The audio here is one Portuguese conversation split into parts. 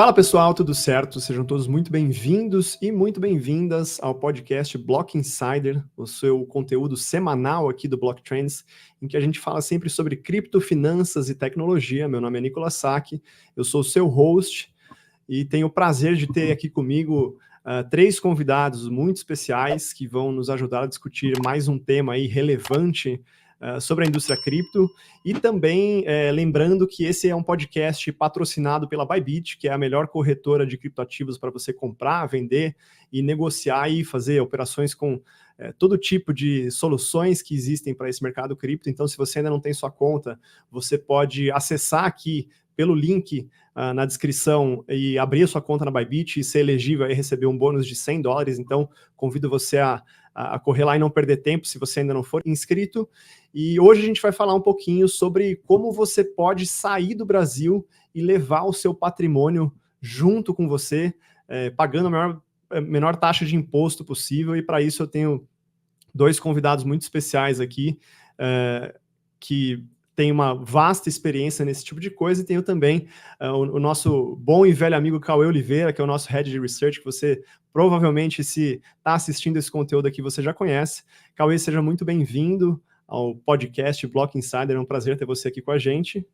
Fala pessoal, tudo certo? Sejam todos muito bem-vindos e muito bem-vindas ao podcast Block Insider, o seu conteúdo semanal aqui do Block Trends, em que a gente fala sempre sobre cripto, finanças e tecnologia. Meu nome é Nicolas Sack, eu sou o seu host e tenho o prazer de ter aqui comigo três convidados muito especiais que vão nos ajudar a discutir mais um tema aí relevante sobre a indústria cripto, e também lembrando que esse é um podcast patrocinado pela Bybit, que é a melhor corretora de criptoativos para você comprar, vender e negociar e fazer operações com todo tipo de soluções que existem para esse mercado cripto. Então, se você ainda não tem sua conta, você pode acessar aqui pelo link na descrição e abrir a sua conta na Bybit e ser elegível a receber um bônus de $100. Então, convido você a correr lá e não perder tempo se você ainda não for inscrito. E hoje a gente vai falar um pouquinho sobre como você pode sair do Brasil e levar o seu patrimônio junto com você, pagando a menor taxa de imposto possível. E para isso eu tenho dois convidados muito especiais aqui, que tem uma vasta experiência nesse tipo de coisa, e tenho também o nosso bom e velho amigo Cauê Oliveira, que é o nosso Head de Research, que você provavelmente, se está assistindo esse conteúdo aqui, você já conhece. Cauê, seja muito bem-vindo ao podcast Block Insider, é um prazer ter você aqui com a gente.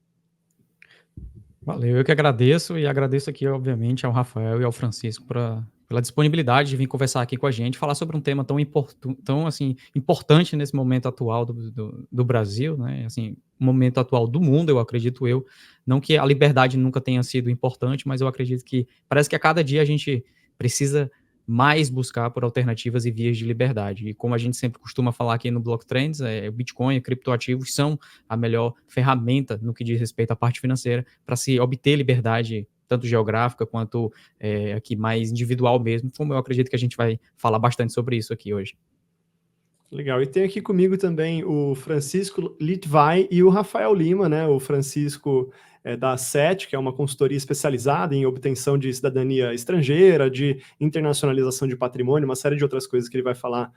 Valeu, eu que agradeço, e agradeço aqui, obviamente, ao Rafael e ao Francisco pela disponibilidade de vir conversar aqui com a gente, falar sobre um tema tão importante nesse momento atual do Brasil, né? Assim, momento atual do mundo, eu acredito eu. Não que a liberdade nunca tenha sido importante, mas eu acredito que parece que a cada dia a gente precisa mais buscar por alternativas e vias de liberdade. E como a gente sempre costuma falar aqui no Block Trends, o Bitcoin e criptoativos são a melhor ferramenta no que diz respeito à parte financeira para se obter liberdade, tanto geográfica quanto aqui mais individual mesmo, como eu acredito que a gente vai falar bastante sobre isso aqui hoje. Legal, e tem aqui comigo também o Francisco Litvai e o Rafael Lima, né? O Francisco da SET, que é uma consultoria especializada em obtenção de cidadania estrangeira, de internacionalização de patrimônio, uma série de outras coisas que ele vai falar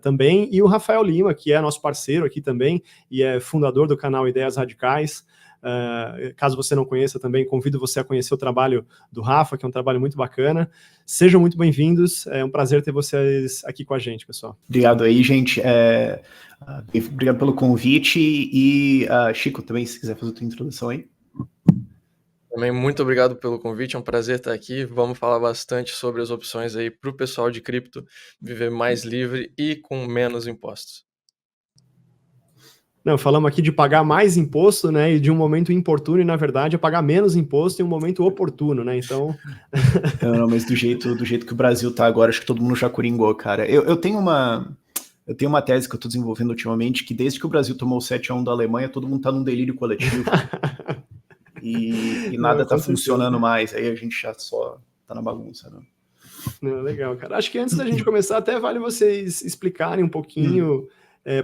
também, e o Rafael Lima, que é nosso parceiro aqui também, e é fundador do canal Ideias Radicais. Caso você não conheça também, convido você a conhecer o trabalho do Rafa, que é um trabalho muito bacana. Sejam muito bem-vindos, é um prazer ter vocês aqui com a gente, pessoal. Obrigado aí, gente. Obrigado pelo convite. E, Chico, também, se quiser fazer a tua introdução aí. Também muito obrigado pelo convite, é um prazer estar aqui. Vamos falar bastante sobre as opções aí para o pessoal de cripto viver mais livre e com menos impostos. Não, falamos aqui de pagar mais imposto, né, e de um momento importuno, e na verdade é pagar menos imposto em um momento oportuno, né, então... Não, mas do jeito que o Brasil tá agora, acho que todo mundo já coringou, cara. Eu tenho uma tese que eu tô desenvolvendo ultimamente, que desde que o Brasil tomou o 7-1 da Alemanha, todo mundo tá num delírio coletivo. e nada tá funcionando mais, aí a gente já só tá na bagunça, né? Não, legal, cara. Acho que antes da gente começar, até vale vocês explicarem um pouquinho...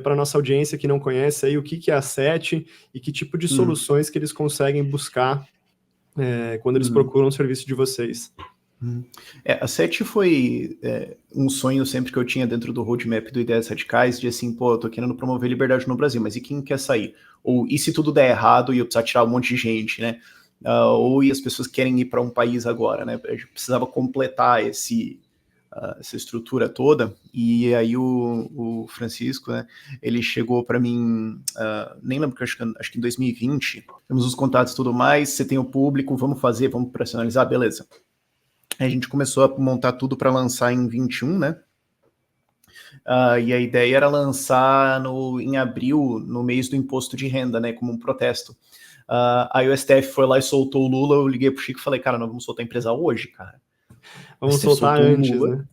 para a nossa audiência que não conhece aí o que é a SET e que tipo de soluções que eles conseguem buscar quando eles procuram o serviço de vocês. A SET foi um sonho sempre que eu tinha dentro do roadmap do Ideias Radicais, de assim, pô, eu tô querendo promover liberdade no Brasil, mas e quem quer sair? Ou e se tudo der errado e eu precisar tirar um monte de gente, né? Ou e as pessoas querem ir para um país agora, né? A gente precisava completar essa estrutura toda, e aí o Francisco, né, ele chegou para mim, nem lembro, acho que em 2020, temos os contatos e tudo mais, você tem o público, vamos personalizar, beleza. Aí a gente começou a montar tudo para lançar em 21, né, e a ideia era lançar em abril, no mês do imposto de renda, né, como um protesto. Aí o STF foi lá e soltou o Lula, eu liguei pro Chico e falei, cara, nós vamos soltar a empresa hoje, cara. Vamos soltar antes, né?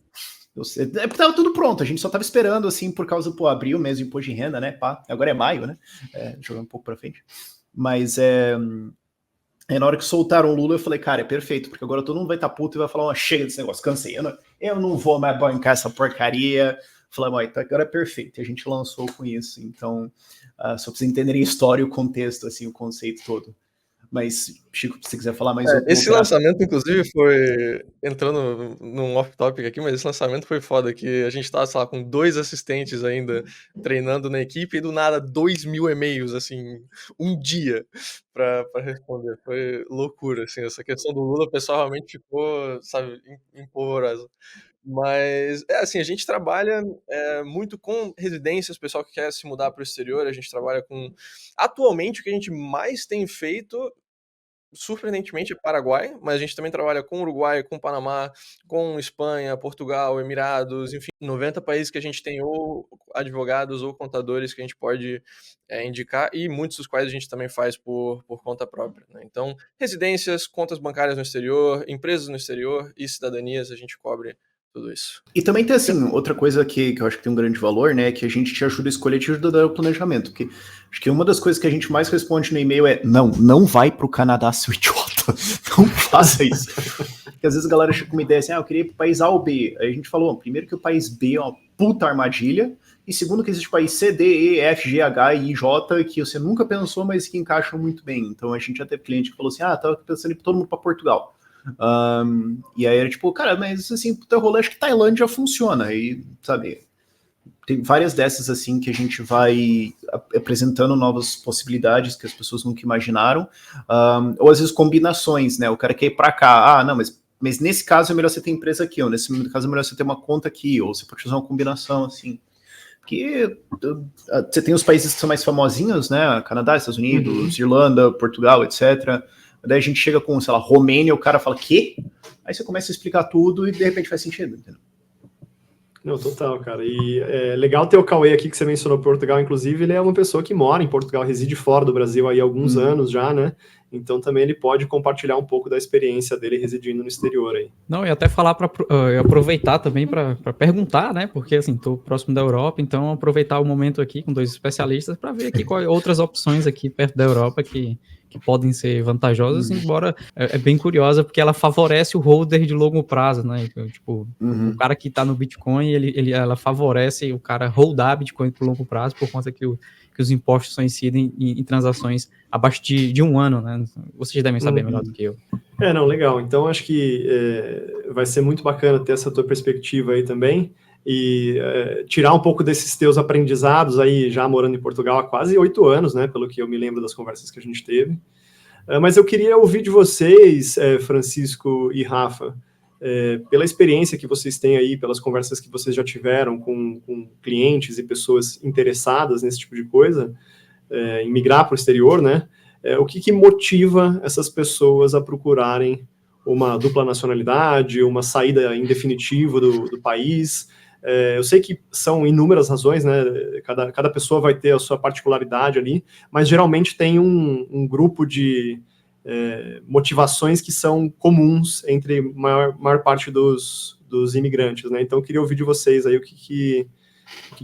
Tava tudo pronto, a gente só tava esperando, assim, por causa, abril, mês de imposto de renda, né, pá, agora é maio, né, jogando um pouco pra frente, mas na hora que soltaram o Lula, eu falei, cara, é perfeito, porque agora todo mundo vai estar puto e vai falar, chega desse negócio, cansei, eu não vou mais bancar essa porcaria, falei, então agora é perfeito, e a gente lançou com isso, então, só pra vocês entenderem a história e o contexto, assim, o conceito todo. Mas, Chico, se você quiser falar mais um Esse operador. lançamento, inclusive, foi entrando num off-topic aqui, mas esse lançamento foi foda, que a gente tava, sei lá, com 2 assistentes ainda treinando na equipe e do nada 2.000 e-mails, assim, um dia pra responder. Foi loucura, assim, essa questão do Lula, o pessoal realmente ficou, sabe, empolvorosa. Mas, assim, a gente trabalha muito com residências, pessoal que quer se mudar para o exterior, a gente trabalha com... Atualmente, o que a gente mais tem feito, surpreendentemente, é Paraguai, mas a gente também trabalha com Uruguai, com Panamá, com Espanha, Portugal, Emirados, enfim, 90 países que a gente tem ou advogados ou contadores que a gente pode indicar, e muitos dos quais a gente também faz por conta própria, né? Então, residências, contas bancárias no exterior, empresas no exterior e cidadanias, a gente cobre tudo isso. E também tem, assim, outra coisa que eu acho que tem um grande valor, né, que a gente te ajuda a escolher, te ajuda a dar o planejamento, porque acho que uma das coisas que a gente mais responde no e-mail é não vai pro Canadá, seu idiota, não faça isso. Porque às vezes a galera chega com uma ideia assim, eu queria ir pro país A ou B, aí a gente falou, primeiro que o país B é uma puta armadilha, e segundo que existe o país C, D, E, F, G, H, I, J, que você nunca pensou, mas que encaixam muito bem. Então a gente já teve cliente que falou assim, tava pensando em ir todo mundo pra Portugal. E aí era tipo, cara, mas assim, pro teu rolê, acho que Tailândia funciona. E, sabe, tem várias dessas assim que a gente vai apresentando novas possibilidades que as pessoas nunca imaginaram. Ou às vezes combinações, né? O cara quer ir pra cá, não, mas nesse caso é melhor você ter empresa aqui, ou nesse caso é melhor você ter uma conta aqui, ou você pode fazer uma combinação assim. Porque você tem os países que são mais famosinhos, né? Canadá, Estados Unidos, Irlanda, Portugal, etc. Daí a gente chega com, sei lá, Romênia, o cara fala, quê? Aí você começa a explicar tudo e de repente faz sentido, entendeu? Não, total, cara. E é legal ter o Cauê aqui, que você mencionou Portugal, inclusive, ele é uma pessoa que mora em Portugal, reside fora do Brasil aí há alguns anos já, né? Então também ele pode compartilhar um pouco da experiência dele residindo no exterior aí. Não, e até falar para aproveitar também para perguntar, né? Porque assim, estou próximo da Europa, então aproveitar o momento aqui com 2 especialistas para ver aqui quais outras opções aqui perto da Europa que podem ser vantajosas, embora é bem curiosa, porque ela favorece o holder de longo prazo, né? Então, tipo, o cara que está no Bitcoin, ela favorece o cara holdar Bitcoin por longo prazo, por conta que os impostos só incidem em transações abaixo de 1 ano, né? Vocês devem saber melhor do que eu. Não, legal. Então, acho que vai ser muito bacana ter essa tua perspectiva aí também e tirar um pouco desses teus aprendizados aí, já morando em Portugal há quase 8 anos, né, pelo que eu me lembro das conversas que a gente teve. Mas eu queria ouvir de vocês, Francisco e Rafa, pela experiência que vocês têm aí, pelas conversas que vocês já tiveram com clientes e pessoas interessadas nesse tipo de coisa, em migrar para o exterior, né? O que motiva essas pessoas a procurarem uma dupla nacionalidade, uma saída em definitivo do país? Eu sei que são inúmeras razões, né? Cada pessoa vai ter a sua particularidade ali, mas geralmente tem um grupo de motivações que são comuns entre a maior parte dos imigrantes, né? Então eu queria ouvir de vocês aí o que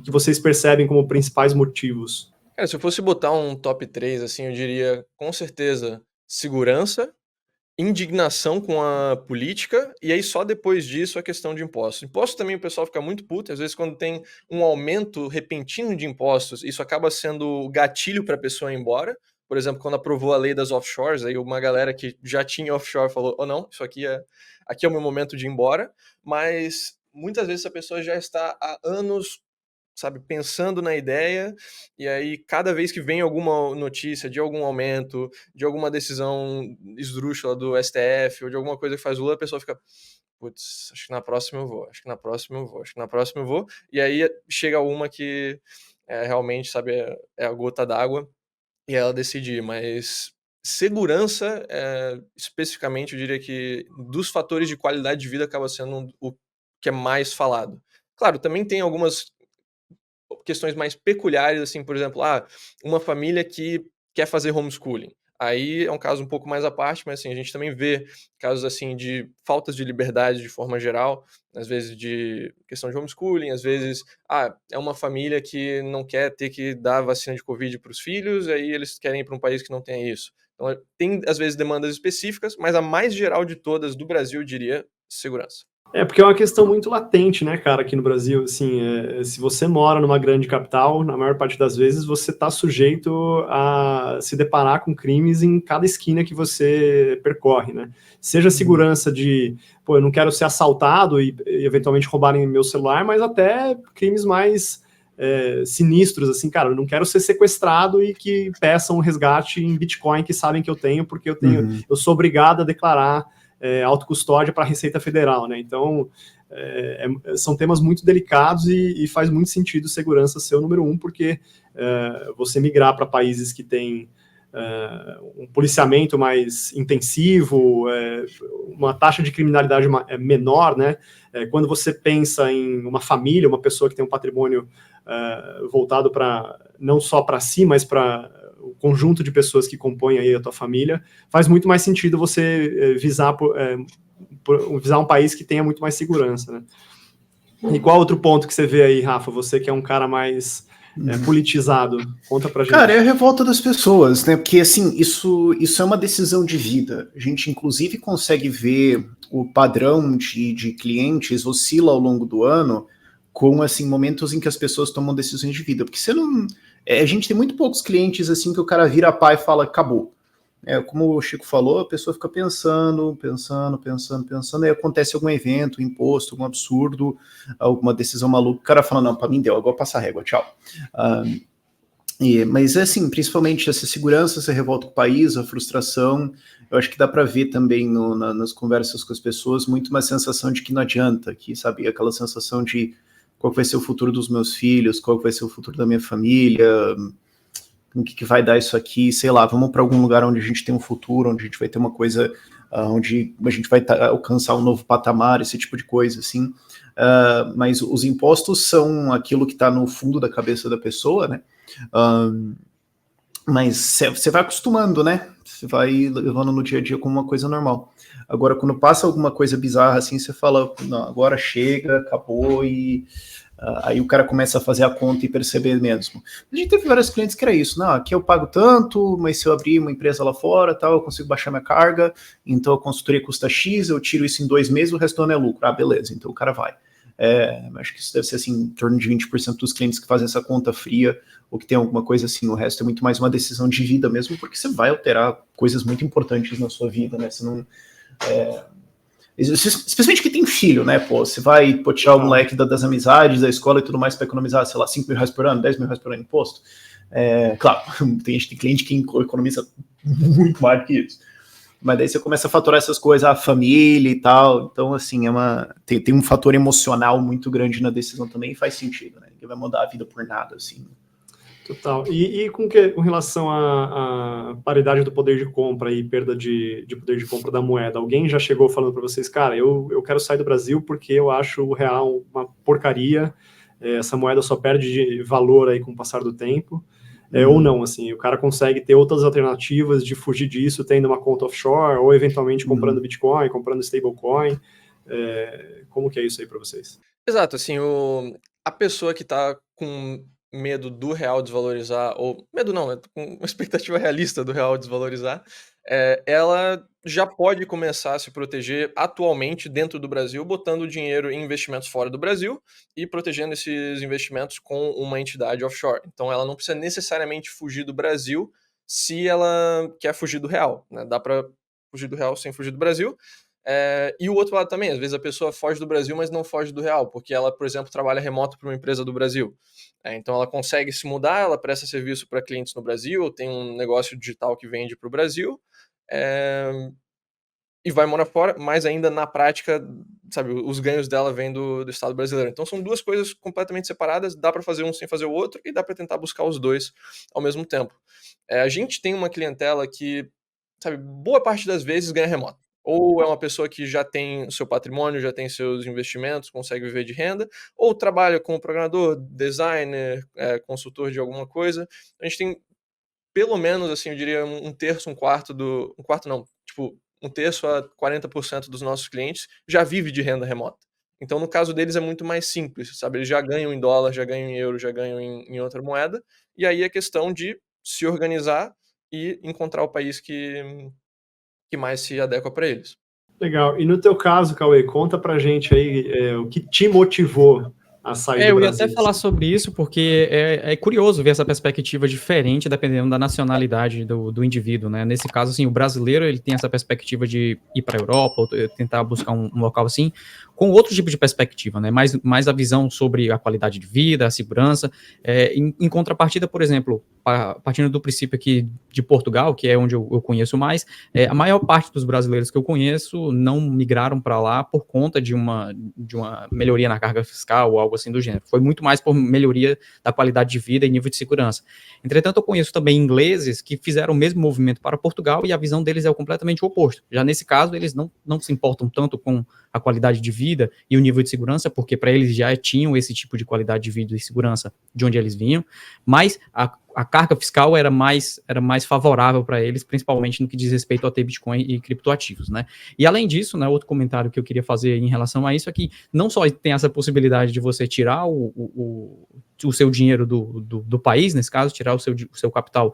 vocês percebem como principais motivos. Se eu fosse botar um top 3, assim, eu diria, com certeza, segurança, indignação com a política, e aí só depois disso a questão de impostos. Impostos também o pessoal fica muito puto, às vezes quando tem um aumento repentino de impostos, isso acaba sendo gatilho para a pessoa ir embora. Por exemplo, quando aprovou a lei das offshores, aí uma galera que já tinha offshore falou, não, isso aqui é o meu momento de ir embora, mas muitas vezes a pessoa já está há anos, sabe, pensando na ideia, e aí cada vez que vem alguma notícia de algum aumento, de alguma decisão esdrúxula do STF, ou de alguma coisa que faz o Lula, a pessoa fica, putz, acho que na próxima eu vou, acho que na próxima eu vou, acho que na próxima eu vou, e aí chega uma que realmente, sabe, é a gota d'água, e ela decide ir, mas segurança, especificamente, eu diria que dos fatores de qualidade de vida acaba sendo o que é mais falado. Claro, também tem algumas questões mais peculiares, assim, por exemplo, uma família que quer fazer homeschooling. Aí é um caso um pouco mais à parte, mas assim, a gente também vê casos assim de faltas de liberdade de forma geral, às vezes de questão de homeschooling, às vezes, é uma família que não quer ter que dar vacina de Covid para os filhos, aí eles querem ir para um país que não tem isso. Então, tem às vezes demandas específicas, mas a mais geral de todas do Brasil, eu diria, segurança. Porque é uma questão muito latente, né, cara, aqui no Brasil, assim, se você mora numa grande capital, na maior parte das vezes você está sujeito a se deparar com crimes em cada esquina que você percorre, né, seja segurança de, pô, eu não quero ser assaltado e eventualmente roubarem meu celular, mas até crimes mais sinistros, assim, cara, eu não quero ser sequestrado e que peçam um resgate em Bitcoin que sabem que eu tenho, porque eu sou obrigado a declarar autocustódia para a Receita Federal, né? Então, são temas muito delicados e faz muito sentido segurança ser o número um, porque você migrar para países que têm um policiamento mais intensivo, uma taxa de criminalidade menor, né? Quando você pensa em uma família, uma pessoa que tem um patrimônio voltado para não só para si, mas para o conjunto de pessoas que compõem aí a tua família, faz muito mais sentido você visar um país que tenha muito mais segurança, né? E qual outro ponto que você vê aí, Rafa? Você que é um cara mais politizado, conta pra gente. Cara, é a revolta das pessoas, né? Porque, assim, isso é uma decisão de vida. A gente, inclusive, consegue ver o padrão de clientes oscila ao longo do ano com, assim, momentos em que as pessoas tomam decisões de vida. Porque você não... a gente tem muito poucos clientes, assim, que o cara vira pai e fala, acabou. Como o Chico falou, a pessoa fica pensando, aí acontece algum evento, um imposto, algum absurdo, alguma decisão maluca, o cara fala, não, pra mim deu, agora passa a régua, tchau. Mas assim, principalmente essa segurança, essa revolta com o país, a frustração, eu acho que dá para ver também nas conversas com as pessoas muito uma sensação de que não adianta, que, sabe, aquela sensação de qual vai ser o futuro dos meus filhos, qual vai ser o futuro da minha família, o que vai dar isso aqui, sei lá, vamos para algum lugar onde a gente tem um futuro, onde a gente vai ter uma coisa, onde a gente vai alcançar um novo patamar, esse tipo de coisa, assim. Mas os impostos são aquilo que está no fundo da cabeça da pessoa, né? Mas você vai acostumando, né? Você vai levando no dia a dia como uma coisa normal. Agora, quando passa alguma coisa bizarra assim, você fala, não, agora chega, acabou, e aí o cara começa a fazer a conta e perceber mesmo. A gente teve vários clientes que era isso, não, aqui eu pago tanto, mas se eu abrir uma empresa lá fora, tal, eu consigo baixar minha carga, então a consultoria custa X, eu tiro isso em 2 meses, o resto do ano é lucro. Ah, beleza, então o cara vai. Acho que isso deve ser assim, em torno de 20% dos clientes que fazem essa conta fria, ou que tem alguma coisa assim, o resto é muito mais uma decisão de vida mesmo, porque você vai alterar coisas muito importantes na sua vida, né? Você não... especialmente que tem filho, né? Pô, você vai tirar o moleque das amizades, da escola e tudo mais para economizar, sei lá, 5 mil reais por ano, 10 mil reais por ano de imposto. Claro, tem cliente que economiza muito mais do que isso. Mas daí você começa a faturar essas coisas, a família e tal. Então, assim, tem um fator emocional muito grande na decisão também e faz sentido, né? Ninguém vai mudar a vida por nada, assim. Total. E com relação à paridade do poder de compra e perda de poder de compra da moeda, alguém já chegou falando para vocês, cara, eu quero sair do Brasil porque eu acho o real uma porcaria, essa moeda só perde de valor aí com o passar do tempo, ou não, assim, o cara consegue ter outras alternativas de fugir disso, tendo uma conta offshore, ou eventualmente comprando Bitcoin, comprando stablecoin, como que é isso aí para vocês? Exato, assim, a pessoa que tá com medo do real desvalorizar, ou medo não, né, com uma expectativa realista do real desvalorizar, ela já pode começar a se proteger atualmente dentro do Brasil, botando o dinheiro em investimentos fora do Brasil e protegendo esses investimentos com uma entidade offshore. Então ela não precisa necessariamente fugir do Brasil se ela quer fugir do real, né? Dá para fugir do real sem fugir do Brasil. E o outro lado também, às vezes a pessoa foge do Brasil, mas não foge do real, porque ela, por exemplo, trabalha remoto para uma empresa do Brasil. Então ela consegue se mudar, ela presta serviço para clientes no Brasil, tem um negócio digital que vende para o Brasil, e vai morar fora, mas ainda na prática, sabe, os ganhos dela vêm do Estado brasileiro. Então são duas coisas completamente separadas, dá para fazer um sem fazer o outro, e dá para tentar buscar os dois ao mesmo tempo. A gente tem uma clientela que, sabe, boa parte das vezes ganha remoto. Ou é uma pessoa que já tem seu patrimônio, já tem seus investimentos, consegue viver de renda, ou trabalha como programador, designer, consultor de alguma coisa. A gente tem pelo menos, assim, eu diria um terço, um quarto um quarto não, tipo, um terço a 40% dos nossos clientes já vive de renda remota. Então, no caso deles é muito mais simples, sabe? Eles já ganham em dólar, já ganham em euro, já ganham em outra moeda, e aí é questão de se organizar e encontrar o país que mais se adequa para eles. Legal. E no teu caso, Cauê, conta pra gente aí o que te motivou a sair do Eu ia Brasil. até falar sobre isso, porque é curioso ver essa perspectiva diferente dependendo da nacionalidade do indivíduo, né? Nesse caso, assim, o brasileiro, ele tem essa perspectiva de ir para a Europa, ou tentar buscar um local assim, com outro tipo de perspectiva, né? Mais a visão sobre a qualidade de vida, a segurança. Em contrapartida, por exemplo, partindo do princípio aqui de Portugal, que é onde eu conheço mais, a maior parte dos brasileiros que eu conheço não migraram para lá por conta de uma melhoria na carga fiscal ou algo assim do gênero. Foi muito mais por melhoria da qualidade de vida e nível de segurança. Entretanto, eu conheço também ingleses que fizeram o mesmo movimento para Portugal e a visão deles é completamente oposto. Já nesse caso, eles não se importam tanto com a qualidade de vida e o nível de segurança, porque para eles já tinham esse tipo de qualidade de vida e segurança de onde eles vinham, mas a carga fiscal era mais favorável para eles, principalmente no que diz respeito a ter Bitcoin e criptoativos, né? E além disso, né, outro comentário que eu queria fazer em relação a isso é que não só tem essa possibilidade de você tirar o seu dinheiro do país, nesse caso, tirar o seu capital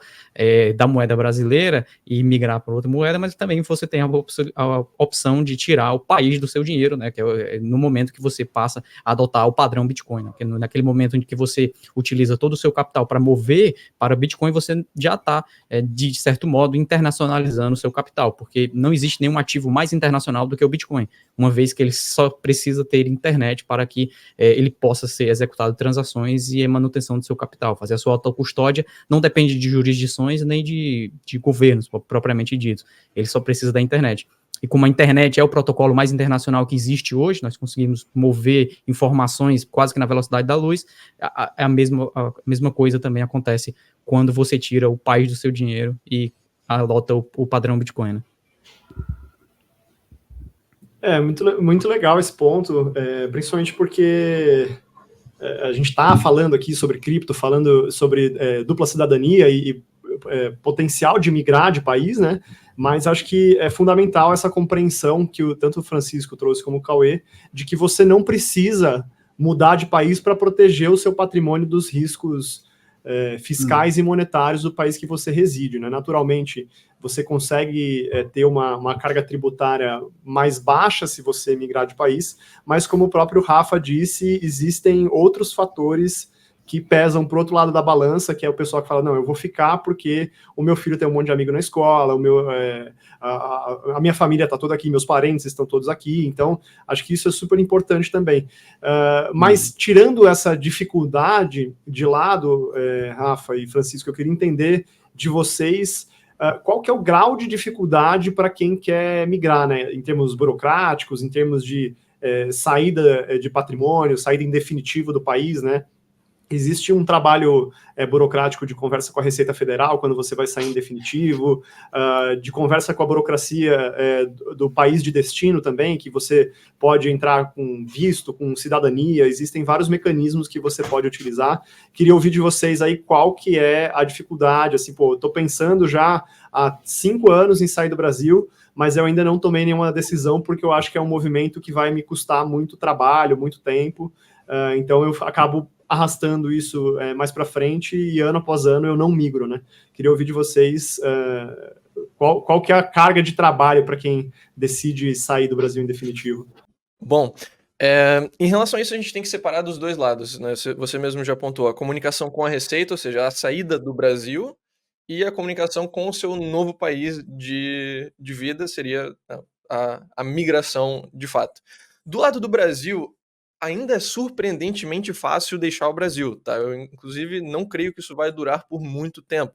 da moeda brasileira e migrar para outra moeda, mas também você tem a opção de tirar o país do seu dinheiro, né, que é no momento que você passa a adotar o padrão Bitcoin, né, que naquele momento em que você utiliza todo o seu capital para mover para Bitcoin, você já está, de certo modo, internacionalizando o seu capital, porque não existe nenhum ativo mais internacional do que o Bitcoin, uma vez que ele só precisa ter internet para que ele possa ser executado transações e a manutenção do seu capital. Fazer a sua autocustódia não depende de jurisdições nem de governos, propriamente dito. Ele só precisa da internet. E como a internet é o protocolo mais internacional que existe hoje, nós conseguimos mover informações quase que na velocidade da luz, a mesma coisa também acontece quando você tira o país do seu dinheiro e adota o padrão Bitcoin, né? Muito legal esse ponto, principalmente porque a gente está falando aqui sobre cripto, falando sobre dupla cidadania e potencial de migrar de país, né? Mas acho que é fundamental essa compreensão que tanto o Francisco trouxe como o Cauê, de que você não precisa mudar de país para proteger o seu patrimônio dos riscos fiscais e monetários do país que você reside, né? Naturalmente, você consegue ter uma carga tributária mais baixa se você migrar de país, mas como o próprio Rafa disse, existem outros fatores que pesam pro outro lado da balança, que é o pessoal que fala, não, eu vou ficar porque o meu filho tem um monte de amigo na escola, a minha família está toda aqui, meus parentes estão todos aqui, então acho que isso é super importante também. Mas tirando essa dificuldade de lado, Rafa e Francisco, eu queria entender de vocês qual que é o grau de dificuldade para quem quer migrar, né, em termos burocráticos, em termos de saída de patrimônio, saída em definitivo do país, né? Existe um trabalho burocrático de conversa com a Receita Federal, quando você vai sair em definitivo, de conversa com a burocracia do país de destino também, que você pode entrar com visto, com cidadania, existem vários mecanismos que você pode utilizar. Queria ouvir de vocês aí qual que é a dificuldade, assim, pô, eu tô pensando já há 5 anos em sair do Brasil, mas eu ainda não tomei nenhuma decisão, porque eu acho que é um movimento que vai me custar muito trabalho, muito tempo, então eu acabo arrastando isso mais para frente e ano após ano eu não migro, né? Queria ouvir de vocês qual que é a carga de trabalho para quem decide sair do Brasil em definitivo. Bom, em relação a isso a gente tem que separar dos dois lados, né? Você mesmo já apontou a comunicação com a Receita, ou seja, a saída do Brasil, e a comunicação com o seu novo país de vida seria a migração de fato. Do lado do Brasil, ainda é surpreendentemente fácil deixar o Brasil, tá? Eu, inclusive, não creio que isso vai durar por muito tempo.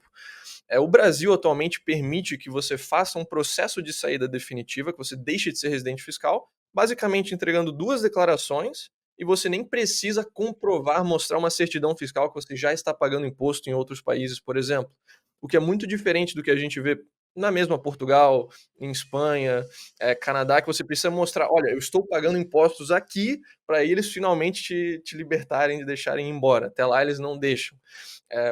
O Brasil atualmente permite que você faça um processo de saída definitiva, que você deixe de ser residente fiscal, basicamente entregando 2 declarações, e você nem precisa comprovar, mostrar uma certidão fiscal que você já está pagando imposto em outros países, por exemplo. O que é muito diferente do que a gente vê na mesma Portugal, em Espanha, Canadá, que você precisa mostrar, olha, eu estou pagando impostos aqui para eles finalmente te libertarem, de deixarem ir embora. Até lá eles não deixam.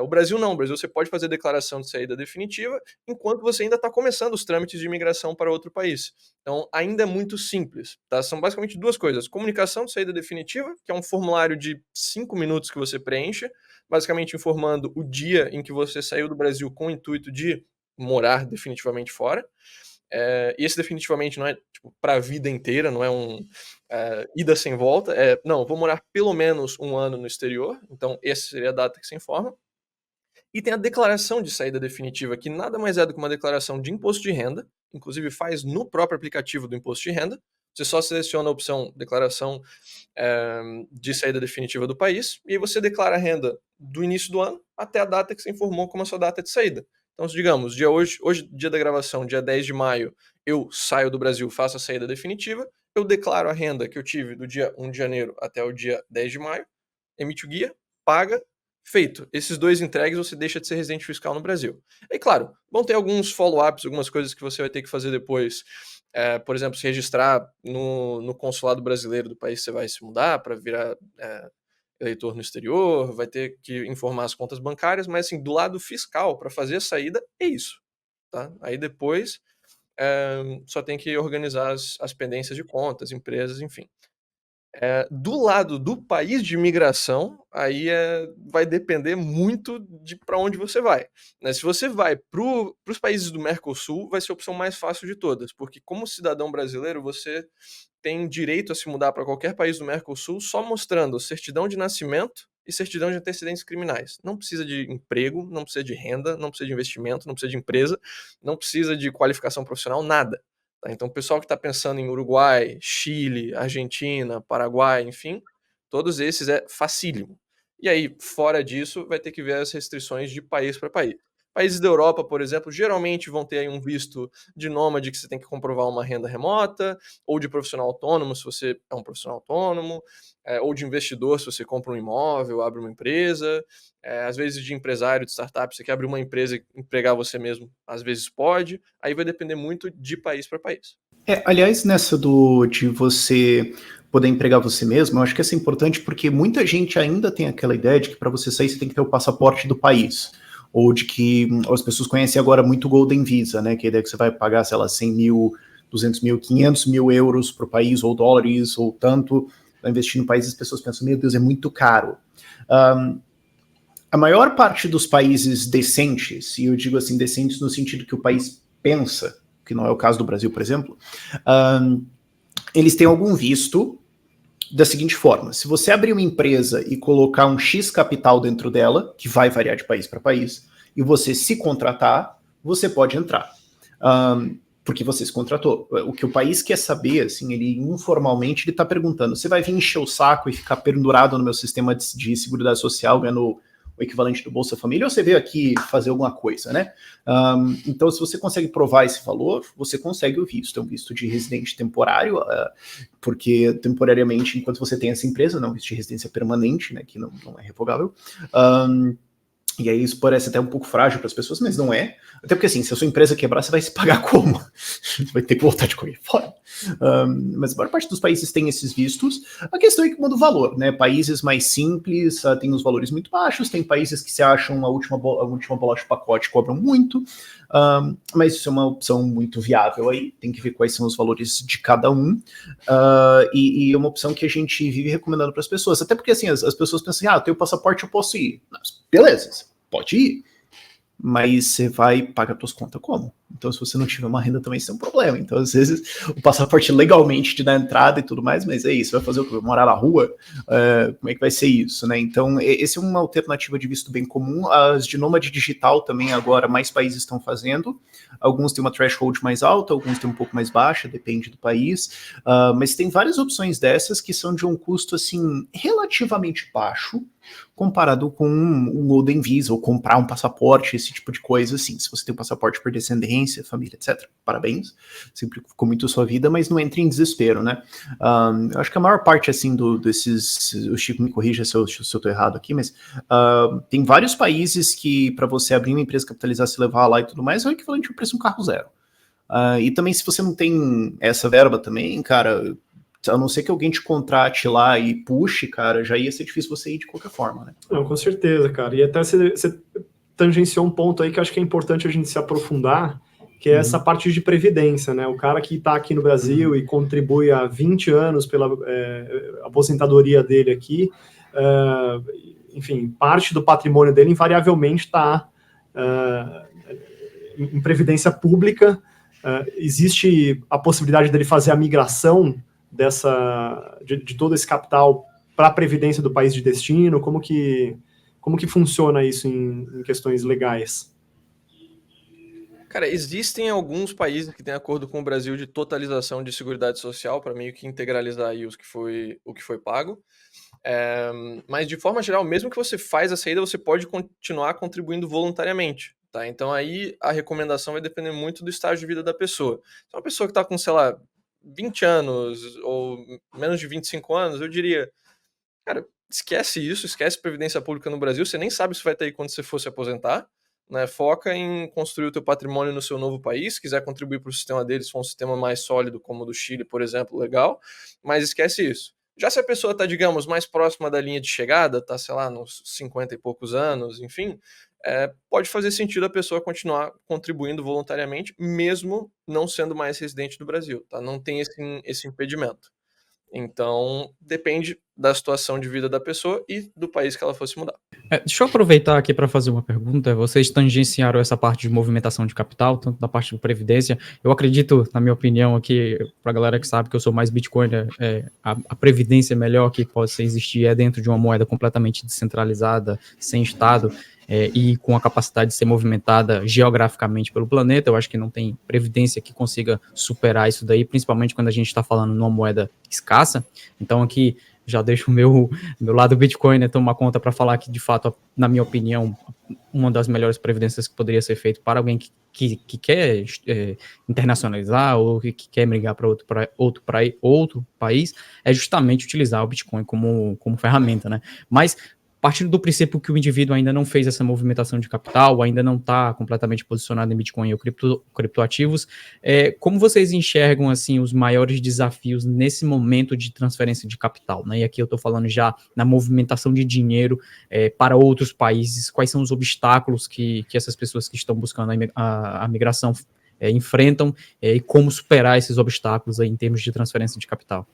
O Brasil não, o Brasil você pode fazer declaração de saída definitiva enquanto você ainda está começando os trâmites de imigração para outro país. Então ainda é muito simples, tá? São basicamente 2 coisas, comunicação de saída definitiva, que é um formulário de 5 minutos que você preenche, basicamente informando o dia em que você saiu do Brasil com o intuito de morar definitivamente fora, E esse definitivamente não é tipo, para a vida inteira, não é ida sem volta. Não, vou morar pelo menos 1 ano no exterior, então essa seria a data que se informa. E tem a declaração de saída definitiva, que nada mais é do que uma declaração de imposto de renda, inclusive faz no próprio aplicativo do imposto de renda. Você só seleciona a opção declaração de saída definitiva do país, e aí você declara a renda do início do ano até a data que você informou como a sua data de saída. Então, digamos, hoje, dia da gravação, dia 10 de maio, eu saio do Brasil, faço a saída definitiva, eu declaro a renda que eu tive do dia 1 de janeiro até o dia 10 de maio, emite o guia, paga, feito. Esses 2 entregues, você deixa de ser residente fiscal no Brasil. E claro, vão ter alguns follow-ups, algumas coisas que você vai ter que fazer depois. Por exemplo, se registrar no consulado brasileiro do país que você vai se mudar para virar eleitor no exterior, vai ter que informar as contas bancárias, mas assim, do lado fiscal, para fazer a saída, é isso. Tá? Aí depois só tem que organizar as pendências de contas, empresas, enfim. Do lado do país de imigração, aí vai depender muito de para onde você vai. Né? Se você vai para os países do Mercosul, vai ser a opção mais fácil de todas, porque como cidadão brasileiro, você tem direito a se mudar para qualquer país do Mercosul só mostrando certidão de nascimento e certidão de antecedentes criminais. Não precisa de emprego, não precisa de renda, não precisa de investimento, não precisa de empresa, não precisa de qualificação profissional, nada. Tá? Então, o pessoal que está pensando em Uruguai, Chile, Argentina, Paraguai, enfim, todos esses é facílimo. E aí, fora disso, vai ter que ver as restrições de país para país. Países da Europa, por exemplo, geralmente vão ter aí um visto de nômade que você tem que comprovar uma renda remota, ou de profissional autônomo, se você é um profissional autônomo, ou de investidor, se você compra um imóvel, abre uma empresa, às vezes de empresário, de startup, você quer abrir uma empresa e empregar você mesmo, às vezes pode, aí vai depender muito de país para país. Aliás, nessa de você poder empregar você mesmo, eu acho que isso é importante porque muita gente ainda tem aquela ideia de que para você sair você tem que ter o passaporte do país. Ou de que as pessoas conhecem agora muito o Golden Visa, né? Que a ideia é que você vai pagar, sei lá, 100 mil, 200 mil, 500 mil euros para o país, ou dólares, ou tanto, para investir no país. As pessoas pensam, meu Deus, é muito caro. A maior parte dos países decentes, e eu digo assim, decentes no sentido que o país pensa, que não é o caso do Brasil, por exemplo, eles têm algum visto da seguinte forma: se você abrir uma empresa e colocar um X capital dentro dela, que vai variar de país para país, e você se contratar, você pode entrar. Porque você se contratou. O que o país quer saber, assim, ele informalmente ele está perguntando: você vai vir encher o saco e ficar pendurado no meu sistema de seguridade social, ganhando o equivalente do Bolsa Família, ou você veio aqui fazer alguma coisa, né? Então, se você consegue provar esse valor, você consegue o visto. É um visto de residente temporário, porque temporariamente, enquanto você tem essa empresa, não, visto de residência permanente, né, que não é revogável. E aí isso parece até um pouco frágil para as pessoas, mas não é. Até porque, assim, se a sua empresa quebrar, você vai se pagar como? Você vai ter que voltar de qualquer forma. Mas a maior parte dos países tem esses vistos. A questão é que muda o valor, né? Países mais simples têm os valores muito baixos, tem países que se acham a última bolacha do pacote cobram muito, mas isso é uma opção muito viável aí, tem que ver quais são os valores de cada um, e é uma opção que a gente vive recomendando para as pessoas, até porque, assim, as pessoas pensam, eu tenho passaporte, eu posso ir. Beleza, pode ir, mas você vai pagar suas contas como? Então, se você não tiver uma renda também, isso é um problema. Então, às vezes, o passaporte legalmente te dá entrada e tudo mais, mas é isso, vai fazer o quê? Vai morar na rua? Como é que vai ser isso, né? Então, esse é uma alternativa de visto bem comum. As de nômade digital também agora mais países estão fazendo. Alguns têm uma threshold mais alta, alguns têm um pouco mais baixa, depende do país. Mas tem várias opções dessas que são de um custo, assim, relativamente baixo, comparado com um Golden Visa, ou comprar um passaporte, esse tipo de coisa, assim. Se você tem um passaporte por descendência, família, etc., parabéns, sempre ficou muito a sua vida, mas não entre em desespero, né? Eu acho que a maior parte, assim, desses, o Chico me corrija se eu tô errado aqui, mas tem vários países que, para você abrir uma empresa, capitalizar, se levar lá e tudo mais, é o equivalente ao preço de um carro zero. E também, se você não tem essa verba também, cara, a não ser que alguém te contrate lá e puxe, cara, já ia ser difícil você ir de qualquer forma, né? Não, com certeza, cara. E até você tangenciou um ponto aí que acho que é importante a gente se aprofundar, que é essa parte de previdência, né? O cara que está aqui no Brasil e contribui há 20 anos pela aposentadoria dele aqui, enfim, parte do patrimônio dele invariavelmente está em previdência pública, existe a possibilidade dele fazer a migração de todo esse capital para a previdência do país de destino? Como que funciona isso em questões legais? Cara, existem alguns países que têm acordo com o Brasil de totalização de seguridade social para meio que integralizar aí o que foi pago. Mas de forma geral, mesmo que você faz a saída, você pode continuar contribuindo voluntariamente, tá? Então aí a recomendação vai depender muito do estágio de vida da pessoa. Se é uma pessoa que está com, sei lá, 20 anos ou menos de 25 anos, eu diria, cara, esquece isso, esquece previdência pública no Brasil, você nem sabe se vai ter aí quando você for se aposentar, né? Foca em construir o teu patrimônio no seu novo país, se quiser contribuir para o sistema deles, se for um sistema mais sólido como o do Chile, por exemplo, legal, mas esquece isso. Já se a pessoa está, digamos, mais próxima da linha de chegada, tá, sei lá, nos 50 e poucos anos, enfim, pode fazer sentido a pessoa continuar contribuindo voluntariamente, mesmo não sendo mais residente do Brasil, tá? Não tem esse impedimento. Então, depende da situação de vida da pessoa e do país que ela fosse mudar. Deixa eu aproveitar aqui para fazer uma pergunta. Vocês tangenciaram essa parte de movimentação de capital, tanto da parte de previdência. Eu acredito, na minha opinião, aqui, para a galera que sabe que eu sou mais Bitcoin, a previdência melhor que possa existir é dentro de uma moeda completamente descentralizada, sem Estado, e com a capacidade de ser movimentada geograficamente pelo planeta. Eu acho que não tem previdência que consiga superar isso daí, principalmente quando a gente está falando numa moeda escassa. Então, aqui já deixo o meu lado Bitcoin, né, tomar conta para falar que, de fato, na minha opinião, uma das melhores previdências que poderia ser feito para alguém que quer internacionalizar ou que quer migrar para outro país é justamente utilizar o Bitcoin como ferramenta, né? Mas partindo do princípio que o indivíduo ainda não fez essa movimentação de capital, ainda não está completamente posicionado em Bitcoin ou criptoativos, como vocês enxergam assim os maiores desafios nesse momento de transferência de capital, né? E aqui eu estou falando já na movimentação de dinheiro para outros países. Quais são os obstáculos que essas pessoas que estão buscando a migração enfrentam e como superar esses obstáculos aí em termos de transferência de capital?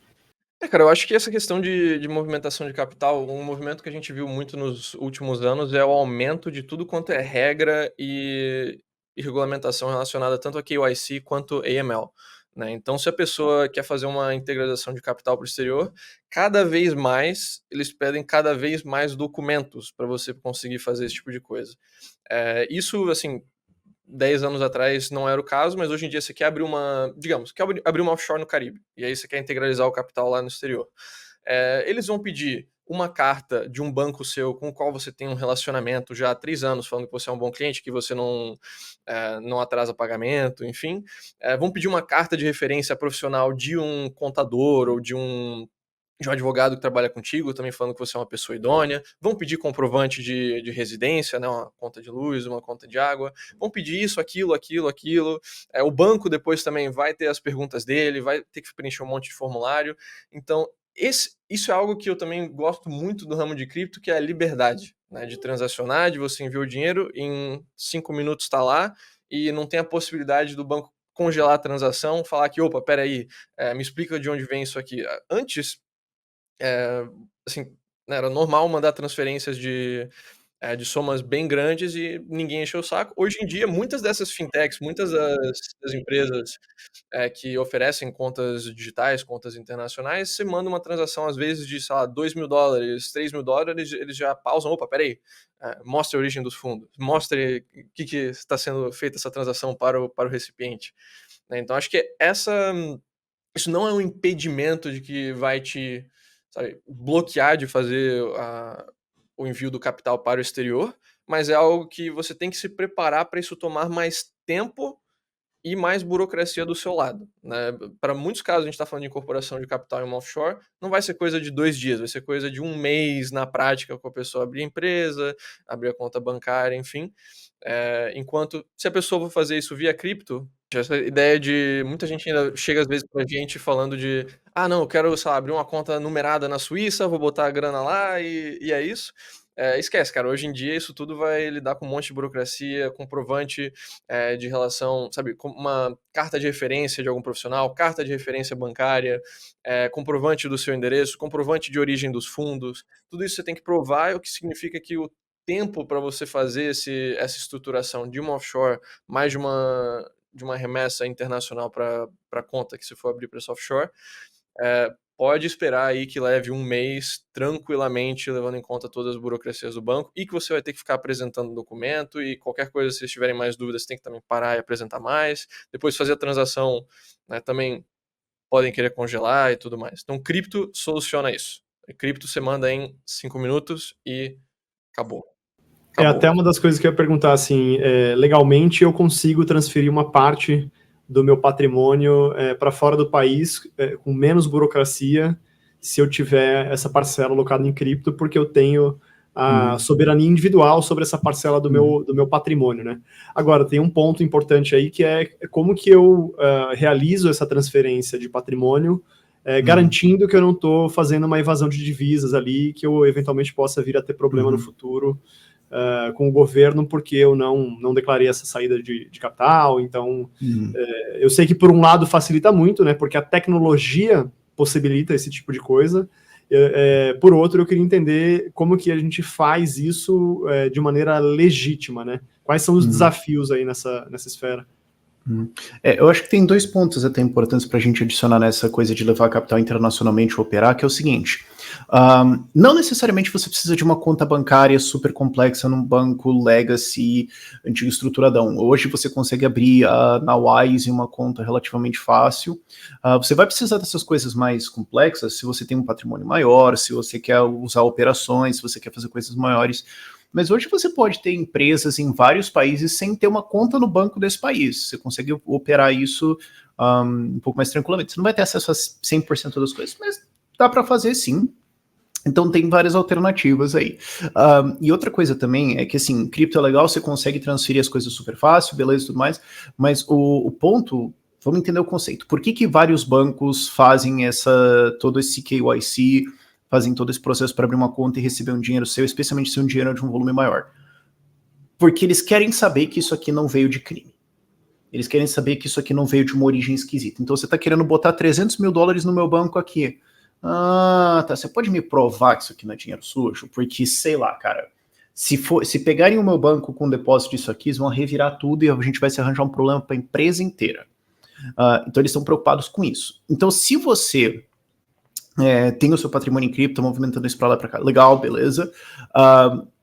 Cara, eu acho que essa questão de movimentação de capital, um movimento que a gente viu muito nos últimos anos é o aumento de tudo quanto é regra e regulamentação relacionada tanto a KYC quanto AML, né? Então, se a pessoa quer fazer uma integralização de capital para o exterior, cada vez mais eles pedem cada vez mais documentos para você conseguir fazer esse tipo de coisa. Isso, assim, 10 anos atrás não era o caso, mas hoje em dia você quer abrir abrir uma offshore no Caribe, e aí você quer integralizar o capital lá no exterior. Eles vão pedir uma carta de um banco seu com o qual você tem um relacionamento já há 3 anos, falando que você é um bom cliente, que você não atrasa pagamento, enfim. Vão pedir uma carta de referência profissional de um contador ou de um advogado que trabalha contigo, também falando que você é uma pessoa idônea. Vão pedir comprovante de residência, né, uma conta de luz, uma conta de água. Vão pedir isso, aquilo. O banco depois também vai ter as perguntas dele, vai ter que preencher um monte de formulário. Então, isso é algo que eu também gosto muito do ramo de cripto, que é a liberdade, né, de transacionar, de você enviar o dinheiro, em 5 minutos está lá, e não tem a possibilidade do banco congelar a transação, falar que, opa, peraí, me explica de onde vem isso aqui. Antes, assim, né, era normal mandar transferências de somas bem grandes e ninguém encheu o saco. Hoje em dia, muitas dessas fintechs, muitas das empresas que oferecem contas digitais, contas internacionais, você manda uma transação, às vezes, de, sei lá, $2.000, $3.000, eles já pausam. Opa, peraí, mostre a origem dos fundos, mostre o que está sendo feita essa transação para o recipiente. Né? Então, acho que isso não é um impedimento de que vai te, sabe, bloquear de fazer o envio do capital para o exterior, mas é algo que você tem que se preparar para isso tomar mais tempo e mais burocracia do seu lado, né? Para muitos casos, a gente está falando de incorporação de capital em uma offshore, não vai ser coisa de 2 dias, vai ser coisa de 1 mês na prática, com a pessoa abrir a empresa, abrir a conta bancária, enfim. Enquanto, se a pessoa for fazer isso via cripto, essa ideia de muita gente ainda chega às vezes pra gente falando de, não, eu quero, sei lá, abrir uma conta numerada na Suíça, vou botar a grana lá e é isso. Esquece, cara, hoje em dia isso tudo vai lidar com um monte de burocracia, comprovante de relação, sabe, com uma carta de referência de algum profissional, carta de referência bancária, comprovante do seu endereço, comprovante de origem dos fundos, tudo isso você tem que provar, o que significa que o tempo para você fazer essa estruturação de uma offshore, mais de de uma remessa internacional para conta que se for abrir para esse offshore, pode esperar aí que leve um mês tranquilamente, levando em conta todas as burocracias do banco, e que você vai ter que ficar apresentando o documento, e qualquer coisa, se vocês tiverem mais dúvidas, você tem que também parar e apresentar mais. Depois fazer a transação, né, também podem querer congelar e tudo mais. Então, cripto soluciona isso. Cripto você manda em 5 minutos e acabou. É até uma das coisas que eu ia perguntar, assim, legalmente eu consigo transferir uma parte do meu patrimônio para fora do país com menos burocracia se eu tiver essa parcela alocada em cripto, porque eu tenho a soberania individual sobre essa parcela do meu patrimônio, né? Agora, tem um ponto importante aí, que é como que eu realizo essa transferência de patrimônio, garantindo que eu não estou fazendo uma evasão de divisas ali, que eu eventualmente possa vir a ter problema no futuro com o governo, porque eu não declarei essa saída de capital. Então, eu sei que por um lado facilita muito, né, porque a tecnologia possibilita esse tipo de coisa. Por outro, eu queria entender como que a gente faz isso de maneira legítima, né? Quais são os desafios aí nessa esfera? Eu acho que tem 2 pontos até importantes para a gente adicionar nessa coisa de levar capital internacionalmente a operar, que é o seguinte: não necessariamente você precisa de uma conta bancária super complexa num banco legacy, antigo estruturadão. Hoje você consegue abrir na Wise uma conta relativamente fácil. Você vai precisar dessas coisas mais complexas se você tem um patrimônio maior, se você quer usar operações, se você quer fazer coisas maiores. Mas hoje você pode ter empresas em vários países sem ter uma conta no banco desse país. Você consegue operar isso um pouco mais tranquilamente. Você não vai ter acesso a 100% das coisas, mas dá para fazer sim. Então tem várias alternativas aí. E outra coisa também é que, assim, cripto é legal, você consegue transferir as coisas super fácil, beleza e tudo mais, mas o ponto, vamos entender o conceito. Por que vários bancos fazem todo esse KYC, fazem todo esse processo para abrir uma conta e receber um dinheiro seu, especialmente se um dinheiro de um volume maior? Porque eles querem saber que isso aqui não veio de crime. Eles querem saber que isso aqui não veio de uma origem esquisita. Então você está querendo botar $300 mil no meu banco aqui. Tá, você pode me provar que isso aqui não é dinheiro sujo? Porque, sei lá, cara, se pegarem o meu banco com um depósito disso aqui, eles vão revirar tudo e a gente vai se arranjar um problema para a empresa inteira. Então eles estão preocupados com isso. Então, se você tem o seu patrimônio em cripto, movimentando isso para lá para cá, legal, beleza.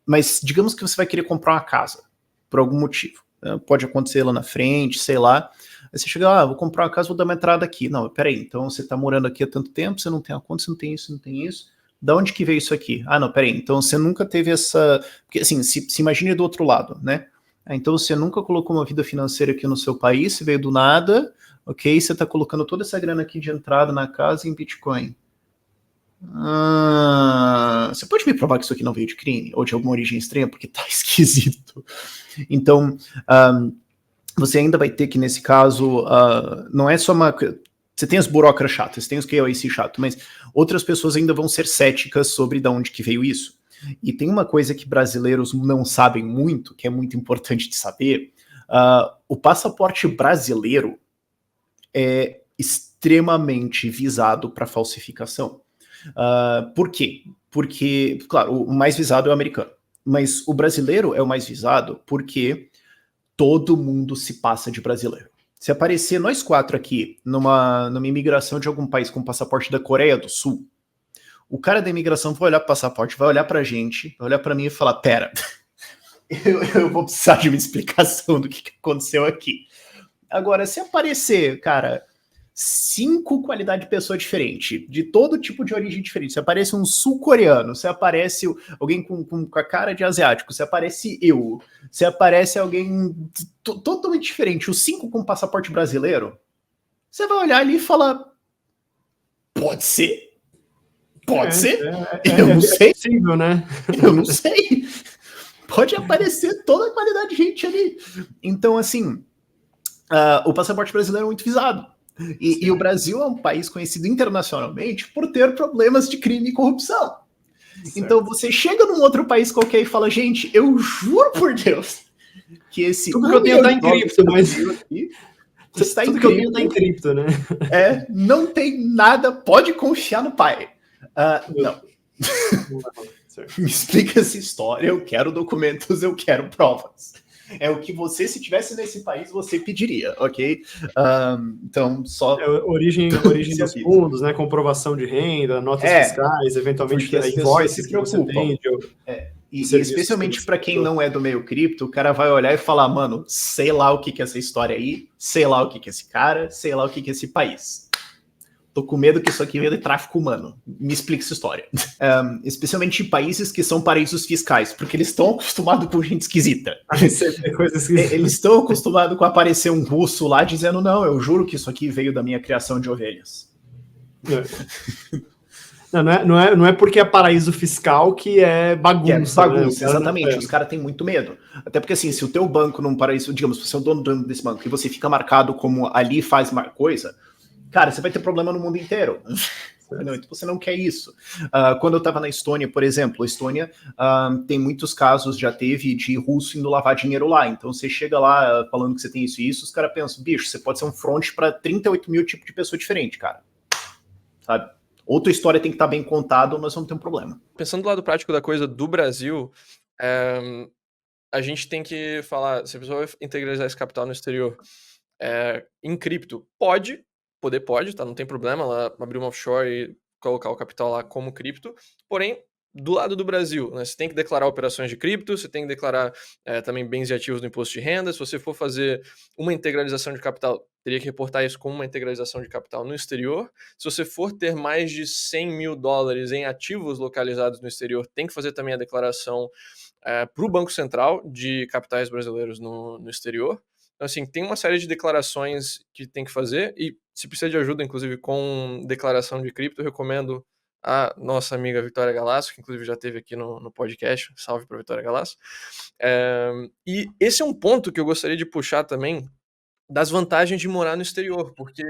Mas digamos que você vai querer comprar uma casa, por algum motivo. Pode acontecer lá na frente, sei lá. Aí você chega, vou comprar uma casa, vou dar uma entrada aqui. Não, peraí, então você tá morando aqui há tanto tempo, você não tem a conta, você não tem isso, não tem isso. Da onde que veio isso aqui? Não, peraí, então você nunca teve essa... Porque assim, se imagine do outro lado, né? Então você nunca colocou uma vida financeira aqui no seu país, você veio do nada, ok? Você tá colocando toda essa grana aqui de entrada na casa em Bitcoin. Você pode me provar que isso aqui não veio de crime? Ou de alguma origem estranha? Porque tá esquisito. Então, você ainda vai ter que, nesse caso, não é só uma... Você tem as burocratas chatas, você tem os KYC chato, mas outras pessoas ainda vão ser céticas sobre de onde que veio isso. E tem uma coisa que brasileiros não sabem muito, que é muito importante de saber. O passaporte brasileiro é extremamente visado para falsificação. Por quê? Porque, claro, o mais visado é o americano, mas o brasileiro é o mais visado porque todo mundo se passa de brasileiro. Se aparecer nós 4 aqui numa imigração de algum país com passaporte da Coreia do Sul, o cara da imigração vai olhar para o passaporte, vai olhar pra gente, vai olhar para mim e falar, pera, eu vou precisar de uma explicação do que aconteceu aqui. Agora, se aparecer, cara, 5 qualidades de pessoa diferente, de todo tipo de origem diferente, se aparece um sul-coreano, se aparece alguém com a cara de asiático, se aparece se aparece alguém totalmente diferente, os 5 com passaporte brasileiro, você vai olhar ali e falar, pode ser? Pode ser? Eu não sei. É possível, né? Eu não sei. Pode aparecer toda a qualidade de gente ali. Então, assim, o passaporte brasileiro é muito visado. E o Brasil é um país conhecido internacionalmente por ter problemas de crime e corrupção. Certo. Então você chega num outro país qualquer e fala, gente, eu juro por Deus que esse... Tudo que eu tenho tá em cripto, mas... Está tudo que eu tenho tá em cripto, né? Não tem nada, pode confiar no pai. Não. Me explica essa história, eu quero documentos, eu quero provas. É o que você, se tivesse nesse país, você pediria, ok? Então, só... Origem dos fundos, né? Comprovação de renda, notas fiscais, eventualmente porque as pessoas se invoices que você preocupam. tem. E especialmente para quem não é do meio cripto, o cara vai olhar e falar, mano, sei lá o que é essa história aí, sei lá o que é esse cara, sei lá o que é esse país. Tô com medo que isso aqui venha de tráfico humano. Me explica essa história. Especialmente em países que são paraísos fiscais, porque eles estão acostumados com gente esquisita. Eles estão acostumados com aparecer um russo lá dizendo, não, eu juro que isso aqui veio da minha criação de ovelhas. Não é porque é paraíso fiscal que é bagunça. Né? Exatamente. Os caras têm muito medo. Até porque, assim, se o teu banco num paraíso, digamos, você é o dono desse banco e você fica marcado como ali faz coisa, cara, você vai ter problema no mundo inteiro. Não, então você não quer isso. Quando eu estava na Estônia, por exemplo, a Estônia tem muitos casos, já teve, de russo indo lavar dinheiro lá. Então você chega lá falando que você tem isso e isso, os caras pensam, bicho, você pode ser um front para 38 mil tipos de pessoa diferente, cara. Sabe? Outra história tem que estar bem contada, nós vamos ter um problema. Pensando do lado prático da coisa do Brasil, a gente tem que falar, se a pessoa vai integralizar esse capital no exterior em cripto, pode, tá? Não tem problema ela abrir uma offshore e colocar o capital lá como cripto, porém, do lado do Brasil, né, você tem que declarar operações de cripto, você tem que declarar também bens e ativos no imposto de renda. Se você for fazer uma integralização de capital, teria que reportar isso como uma integralização de capital no exterior. Se você for ter mais de 100 mil dólares em ativos localizados no exterior, tem que fazer também a declaração para o Banco Central de capitais brasileiros no exterior. Então, assim, tem uma série de declarações que tem que fazer, e se precisa de ajuda, inclusive, com declaração de cripto, eu recomendo a nossa amiga Vitória Galasso, que inclusive já esteve aqui no podcast. Salve para Vitória Galasso. E esse é um ponto que eu gostaria de puxar também, das vantagens de morar no exterior, porque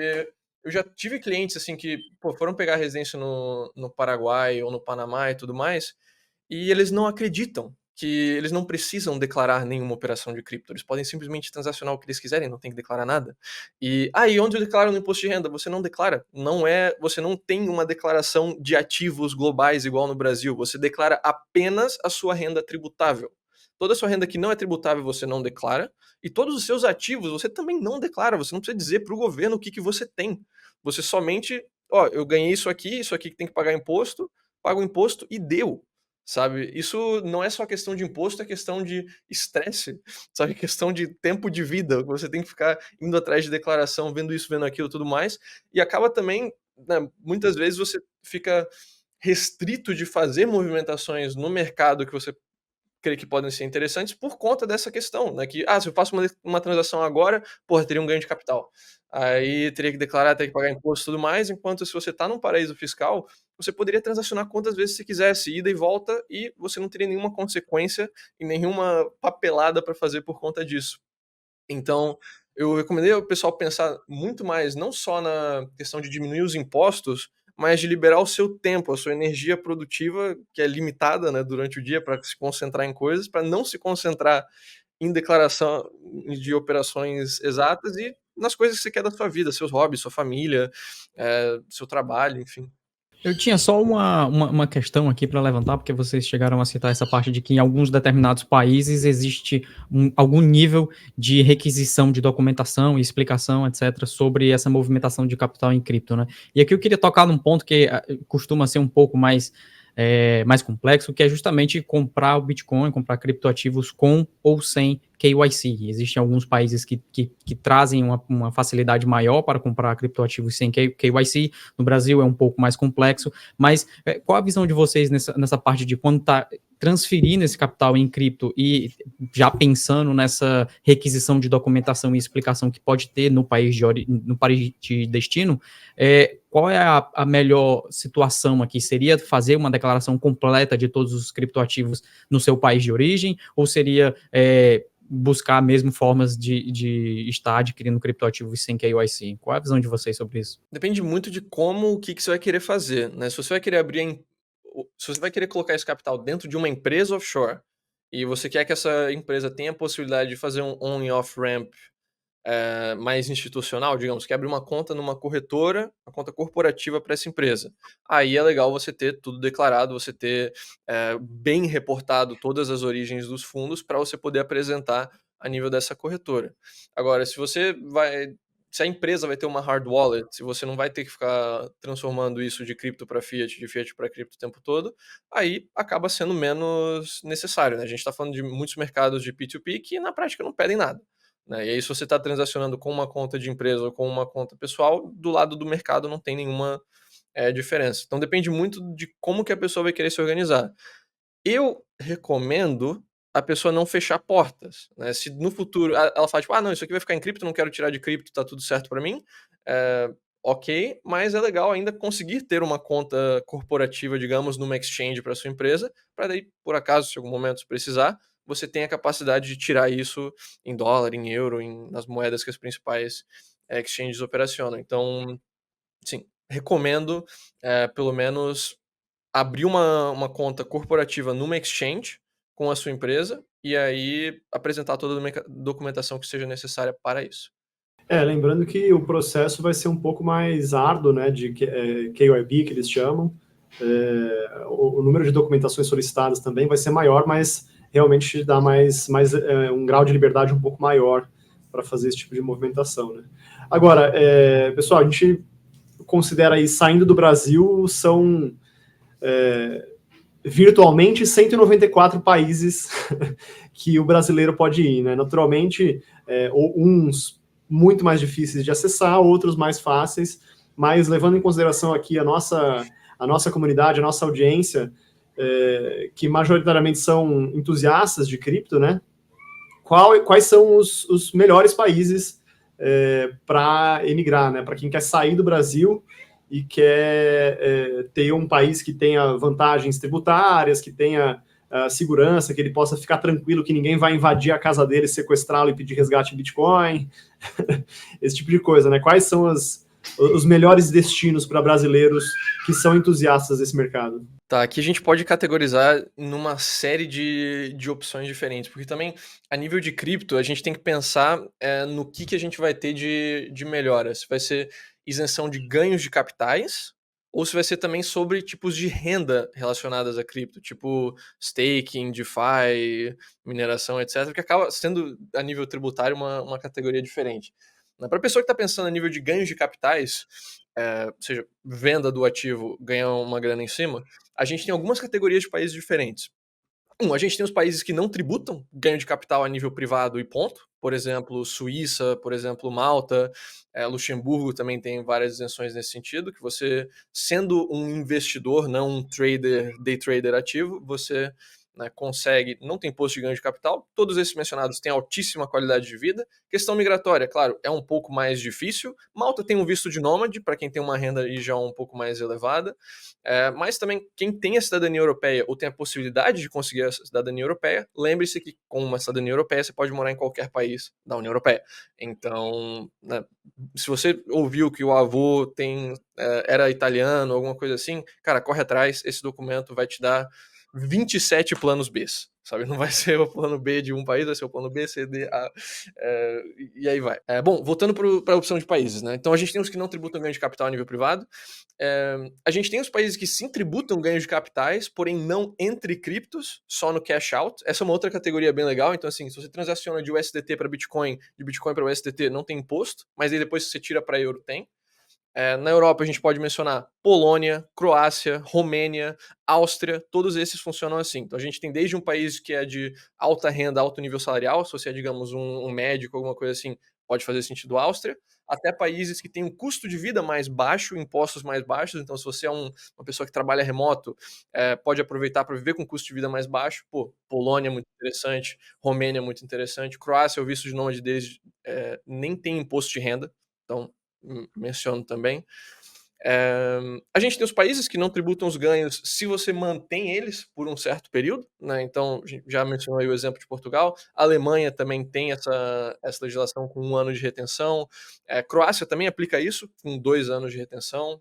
eu já tive clientes assim que foram pegar residência no Paraguai ou no Panamá e tudo mais, e eles não acreditam que eles não precisam declarar nenhuma operação de cripto. Eles podem simplesmente transacionar o que eles quiserem, não tem que declarar nada. E onde eu declaro no imposto de renda? Você não declara. Você não tem uma declaração de ativos globais igual no Brasil. Você declara apenas a sua renda tributável. Toda a sua renda que não é tributável você não declara, e todos os seus ativos você também não declara. Você não precisa dizer para o governo o que você tem. Você somente, eu ganhei isso aqui que tem que pagar imposto, paga o imposto e deu. Sabe? Isso não é só questão de imposto, é questão de estresse, sabe? Questão de tempo de vida. Você tem que ficar indo atrás de declaração, vendo isso, vendo aquilo, tudo mais. E acaba também, né, muitas vezes você fica restrito de fazer movimentações no mercado que você crê que podem ser interessantes por conta dessa questão, né? Que, se eu faço uma transação agora, teria um ganho de capital. Aí teria que declarar, teria que pagar imposto e tudo mais, enquanto se você está num paraíso fiscal, você poderia transacionar quantas vezes você quisesse, ida e volta, e você não teria nenhuma consequência e nenhuma papelada para fazer por conta disso. Então, eu recomendei ao pessoal pensar muito mais, não só na questão de diminuir os impostos, mas de liberar o seu tempo, a sua energia produtiva, que é limitada, né, durante o dia, para se concentrar em coisas, para não se concentrar em declaração de operações exatas e nas coisas que você quer da sua vida, seus hobbies, sua família, seu trabalho, enfim. Eu tinha só uma questão aqui para levantar, porque vocês chegaram a citar essa parte de que em alguns determinados países existe algum nível de requisição de documentação e explicação, etc., sobre essa movimentação de capital em cripto, né? E aqui eu queria tocar num ponto que costuma ser um pouco mais complexo, que é justamente comprar o Bitcoin, comprar criptoativos com ou sem KYC. Existem alguns países que trazem uma facilidade maior para comprar criptoativos sem KYC. No Brasil é um pouco mais complexo, mas qual a visão de vocês nessa parte de quando está transferindo esse capital em cripto e já pensando nessa requisição de documentação e explicação que pode ter no país de destino, qual é a melhor situação aqui? Seria fazer uma declaração completa de todos os criptoativos no seu país de origem, ou seria buscar mesmo formas de estar adquirindo criptoativos sem KYC? Qual é a visão de vocês sobre isso? Depende muito de o que você vai querer fazer, né? Se você vai querer se você vai querer colocar esse capital dentro de uma empresa offshore e você quer que essa empresa tenha a possibilidade de fazer um on e off ramp mais institucional, digamos, que abre uma conta numa corretora, uma conta corporativa para essa empresa. Aí é legal você ter tudo declarado, você ter bem reportado todas as origens dos fundos para você poder apresentar a nível dessa corretora. Agora, se a empresa vai ter uma hard wallet, se você não vai ter que ficar transformando isso de cripto para fiat, de fiat para cripto o tempo todo, aí acaba sendo menos necessário, né? A gente está falando de muitos mercados de P2P que na prática não pedem nada, né? E aí, se você está transacionando com uma conta de empresa ou com uma conta pessoal, do lado do mercado não tem nenhuma diferença. Então depende muito de como que a pessoa vai querer se organizar. Eu recomendo a pessoa não fechar portas, né? Se no futuro ela fala, tipo, não, isso aqui vai ficar em cripto, não quero tirar de cripto, tá tudo certo para mim, ok, mas é legal ainda conseguir ter uma conta corporativa, digamos, numa exchange para sua empresa, para daí, por acaso, se em algum momento precisar, você tem a capacidade de tirar isso em dólar, em euro, nas moedas que as principais exchanges operacionam. Então, sim, recomendo pelo menos abrir uma conta corporativa numa exchange com a sua empresa e aí apresentar toda a documentação que seja necessária para isso. Lembrando que o processo vai ser um pouco mais árduo, né, de KYB, que eles chamam. O número de documentações solicitadas também vai ser maior, mas realmente dá um grau de liberdade um pouco maior para fazer esse tipo de movimentação, né? Agora, pessoal, a gente considera aí, saindo do Brasil, são virtualmente 194 países que o brasileiro pode ir, né? Naturalmente, uns muito mais difíceis de acessar, outros mais fáceis, mas levando em consideração aqui a nossa comunidade, a nossa audiência, que majoritariamente são entusiastas de cripto, né? Quais são os melhores países para emigrar, né? Para quem quer sair do Brasil e quer ter um país que tenha vantagens tributárias, que tenha segurança, que ele possa ficar tranquilo que ninguém vai invadir a casa dele, sequestrá-lo e pedir resgate em Bitcoin, esse tipo de coisa, né? Quais são os melhores destinos para brasileiros que são entusiastas desse mercado? Tá, aqui a gente pode categorizar numa série de opções diferentes, porque também, a nível de cripto, a gente tem que pensar no que a gente vai ter de melhora. Se vai ser isenção de ganhos de capitais, ou se vai ser também sobre tipos de renda relacionadas a cripto, tipo staking, DeFi, mineração, etc., que acaba sendo, a nível tributário, uma categoria diferente. Para a pessoa que está pensando a nível de ganhos de capitais, ou seja, venda do ativo, ganhar uma grana em cima, a gente tem algumas categorias de países diferentes. A gente tem os países que não tributam ganho de capital a nível privado e ponto. Por exemplo, Suíça, por exemplo, Malta, Luxemburgo também tem várias isenções nesse sentido, que você, sendo um investidor, não um trader, day trader ativo, você consegue, não tem imposto de ganho de capital. Todos esses mencionados têm altíssima qualidade de vida. Questão migratória, claro, é um pouco mais difícil. Malta tem um visto de nômade, para quem tem uma renda aí já um pouco mais elevada. Mas também, quem tem a cidadania europeia ou tem a possibilidade de conseguir a cidadania europeia, lembre-se que com uma cidadania europeia você pode morar em qualquer país da União Europeia. Então, se você ouviu que o avô era italiano, alguma coisa assim, cara, corre atrás, esse documento vai te dar 27 planos B, sabe? Não vai ser o plano B de um país, vai ser o plano B, C, D, A, e aí vai. Bom, voltando para a opção de países, né? Então a gente tem os que não tributam ganho de capital a nível privado, a gente tem os países que sim tributam ganho de capitais, porém não entre criptos, só no cash out. Essa é uma outra categoria bem legal. Então, assim, se você transaciona de USDT para Bitcoin, de Bitcoin para USDT, não tem imposto, mas aí depois que você tira para euro, tem. Na Europa, a gente pode mencionar Polônia, Croácia, Romênia, Áustria, todos esses funcionam assim. Então, a gente tem desde um país que é de alta renda, alto nível salarial, se você é, digamos, um médico, alguma coisa assim, pode fazer sentido Áustria, até países que têm um custo de vida mais baixo, impostos mais baixos. Então, se você é uma pessoa que trabalha remoto, pode aproveitar para viver com custo de vida mais baixo. Polônia é muito interessante, Romênia é muito interessante, Croácia, o visto de nômade deles nem tem imposto de renda, então menciono também. A gente tem os países que não tributam os ganhos se você mantém eles por um certo período, né? Então, já mencionei o exemplo de Portugal. A Alemanha também tem essa legislação com 1 ano de retenção. Croácia também aplica isso, com 2 anos de retenção.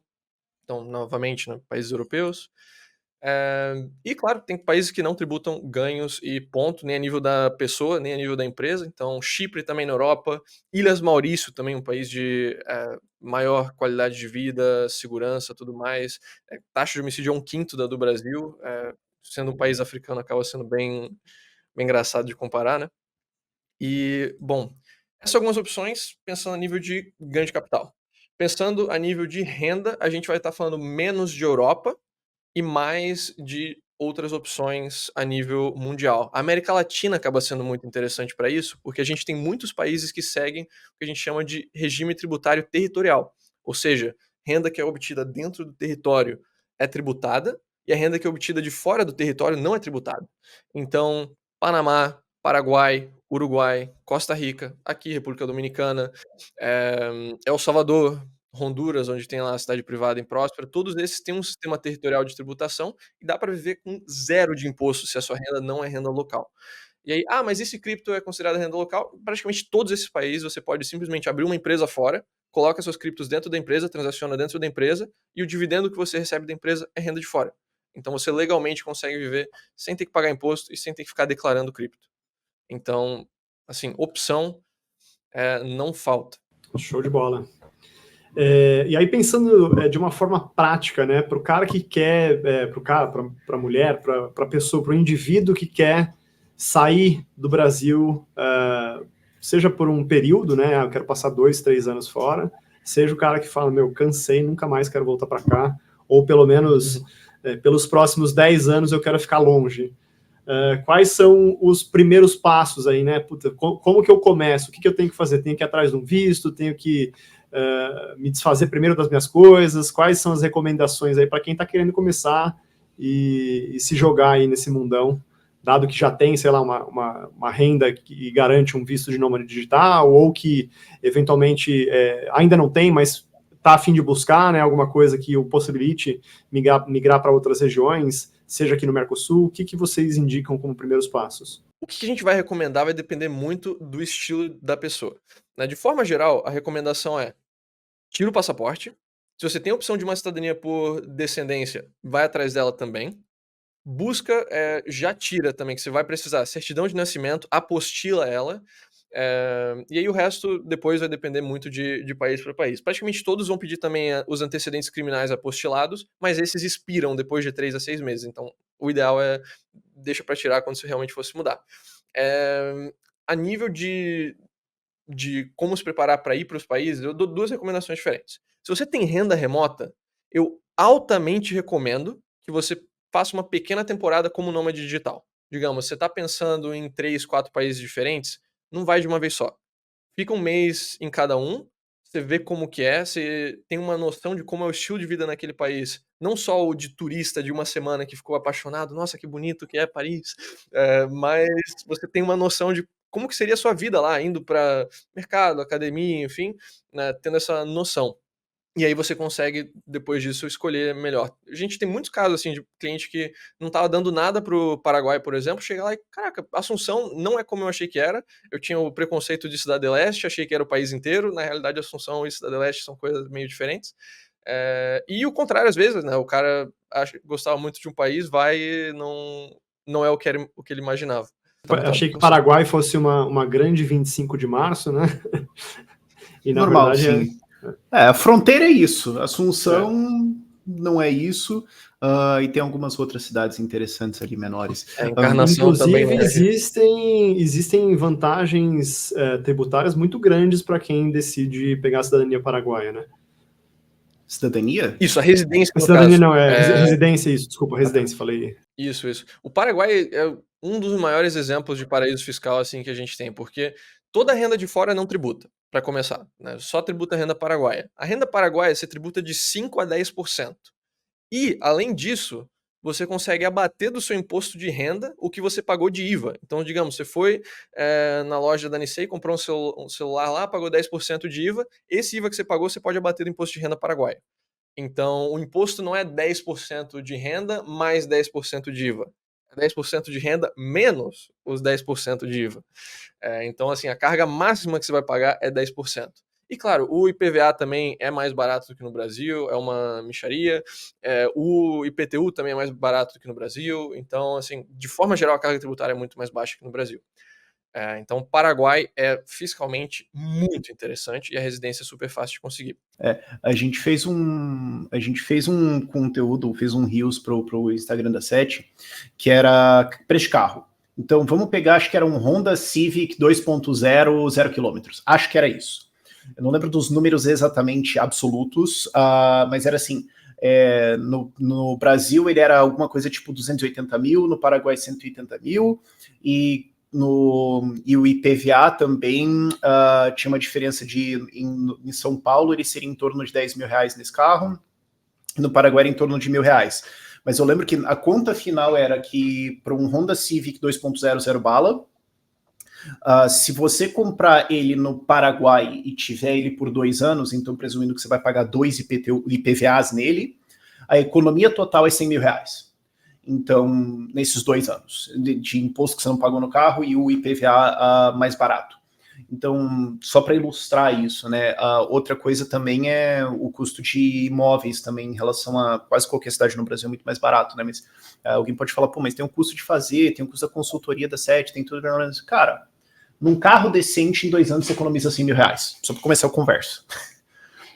Então, novamente, né, países europeus. E claro, tem países que não tributam ganhos e ponto, nem a nível da pessoa, nem a nível da empresa. Então, Chipre também na Europa, Ilhas Maurício também um país de maior qualidade de vida, segurança, tudo mais. Taxa de homicídio é 1/5 da do Brasil, sendo um país africano acaba sendo bem engraçado de comparar, né? E, bom, essas são algumas opções pensando a nível de ganho de capital. Pensando a nível de renda, a gente vai estar falando menos de Europa e mais de outras opções a nível mundial. A América Latina acaba sendo muito interessante para isso, porque a gente tem muitos países que seguem o que a gente chama de regime tributário territorial, ou seja, renda que é obtida dentro do território é tributada e a renda que é obtida de fora do território não é tributada. Então, Panamá, Paraguai, Uruguai, Costa Rica, aqui República Dominicana, El Salvador, Honduras, onde tem lá a cidade privada em Próspera, todos esses têm um sistema territorial de tributação e dá para viver com zero de imposto se a sua renda não é renda local. E aí, mas esse cripto é considerado renda local? Praticamente todos esses países você pode simplesmente abrir uma empresa fora, coloca seus criptos dentro da empresa, transaciona dentro da empresa e o dividendo que você recebe da empresa é renda de fora. Então você legalmente consegue viver sem ter que pagar imposto e sem ter que ficar declarando cripto. Então, assim, opção não falta. Show de bola. E aí pensando de uma forma prática, né, para o cara que quer, para a mulher, para a pessoa, para o indivíduo que quer sair do Brasil, seja por um período, né, eu quero passar 2, 3 anos fora, seja o cara que fala, cansei, nunca mais quero voltar para cá, ou pelo menos pelos próximos 10 anos eu quero ficar longe. Quais são os primeiros passos aí, né? Puta, como que eu começo? O que eu tenho que fazer? Tenho que ir atrás de um visto? Tenho que me desfazer primeiro das minhas coisas? Quais são as recomendações aí para quem está querendo começar e se jogar aí nesse mundão, dado que já tem, sei lá, uma renda que garante um visto de nômade digital, ou que eventualmente ainda não tem, mas está a fim de buscar, né, alguma coisa que o possibilite migrar para outras regiões, seja aqui no Mercosul. O que vocês indicam como primeiros passos? O que a gente vai recomendar vai depender muito do estilo da pessoa. De forma geral, a recomendação é: tira o passaporte. Se você tem a opção de uma cidadania por descendência, vai atrás dela também. Busca, já tira também, que você vai precisar certidão de nascimento, apostila ela, e aí o resto depois vai depender muito de país para país. Praticamente todos vão pedir também os antecedentes criminais apostilados, mas esses expiram depois de 3 a 6 meses, então o ideal é deixa para tirar quando você realmente fosse mudar. A nível de como se preparar para ir para os países, eu dou 2 recomendações diferentes. Se você tem renda remota, eu altamente recomendo que você faça uma pequena temporada como nômade digital. Digamos, você está pensando em 3, 4 países diferentes, não vai de uma vez só. Fica um mês em cada um, você vê como que é, você tem uma noção de como é o estilo de vida naquele país. Não só o de turista de uma semana que ficou apaixonado, nossa, que bonito que é Paris, mas você tem uma noção de como que seria a sua vida lá, indo para mercado, academia, enfim, né, tendo essa noção. E aí você consegue, depois disso, escolher melhor. A gente tem muitos casos, assim, de cliente que não estava dando nada pro Paraguai, por exemplo, chega lá e, caraca, Assunção não é como eu achei que era. Eu tinha o preconceito de Cidade do Leste, achei que era o país inteiro. Na realidade, Assunção e Cidade do Leste são coisas meio diferentes. E o contrário, às vezes, né? O cara gostava muito de um país, vai e não é o que ele imaginava. Então, achei que o Paraguai fosse uma grande 25 de março, né? E na normal, verdade sim. A fronteira é isso. Assunção não é isso. E tem algumas outras cidades interessantes ali, menores. Encarnação inclusive, também, existem vantagens tributárias muito grandes para quem decide pegar a cidadania paraguaia, né? Cidadania? Isso, a residência. A cidadania caso. Não, residência, isso. Desculpa, residência, falei. Isso. O Paraguai é um dos maiores exemplos de paraíso fiscal assim que a gente tem, porque toda a renda de fora não tributa, para começar, né? Só tributa a renda paraguaia. A renda paraguaia você tributa de 5% a 10%. E, além disso, você consegue abater do seu imposto de renda o que você pagou de IVA. Então, digamos, você foi na loja da Nissei, comprou um celular lá, pagou 10% de IVA. Esse IVA que você pagou, você pode abater do imposto de renda paraguaia. Então, o imposto não é 10% de renda mais 10% de IVA. É 10% de renda menos os 10% de IVA. Então, assim, a carga máxima que você vai pagar é 10%. E, claro, o IPVA também é mais barato do que no Brasil, é uma mixaria. O IPTU também é mais barato do que no Brasil. Então, assim, de forma geral, a carga tributária é muito mais baixa que no Brasil. Então, o Paraguai é fiscalmente muito interessante e a residência é super fácil de conseguir. A gente fez um conteúdo, fez um Reels pro Instagram da Sete, que era preço de carro. Então, vamos pegar, acho que era um Honda Civic 2.0, 0 km. Acho que era isso. Eu não lembro dos números exatamente absolutos, mas era assim, no Brasil ele era alguma coisa tipo 280 mil, no Paraguai 180 mil, e o IPVA também tinha uma diferença em São Paulo ele seria em torno de 10 mil reais nesse carro, no Paraguai era em torno de R$1.000. Mas eu lembro que a conta final era que para um Honda Civic 2.0 zero bala, se você comprar ele no Paraguai e tiver ele por 2 anos, então presumindo que você vai pagar 2 IPVAs nele, a economia total é 100 mil reais. Então, nesses 2 anos, de imposto que você não pagou no carro e o IPVA mais barato. Então, só para ilustrar isso, né? Outra coisa também é o custo de imóveis também em relação a quase qualquer cidade no Brasil é muito mais barato, né? Mas alguém pode falar, pô, mas tem um custo de fazer, tem um custo da consultoria da SET, tem tudo. Cara, num carro decente, em 2 anos, você economiza 100 mil reais. Só para começar a conversa.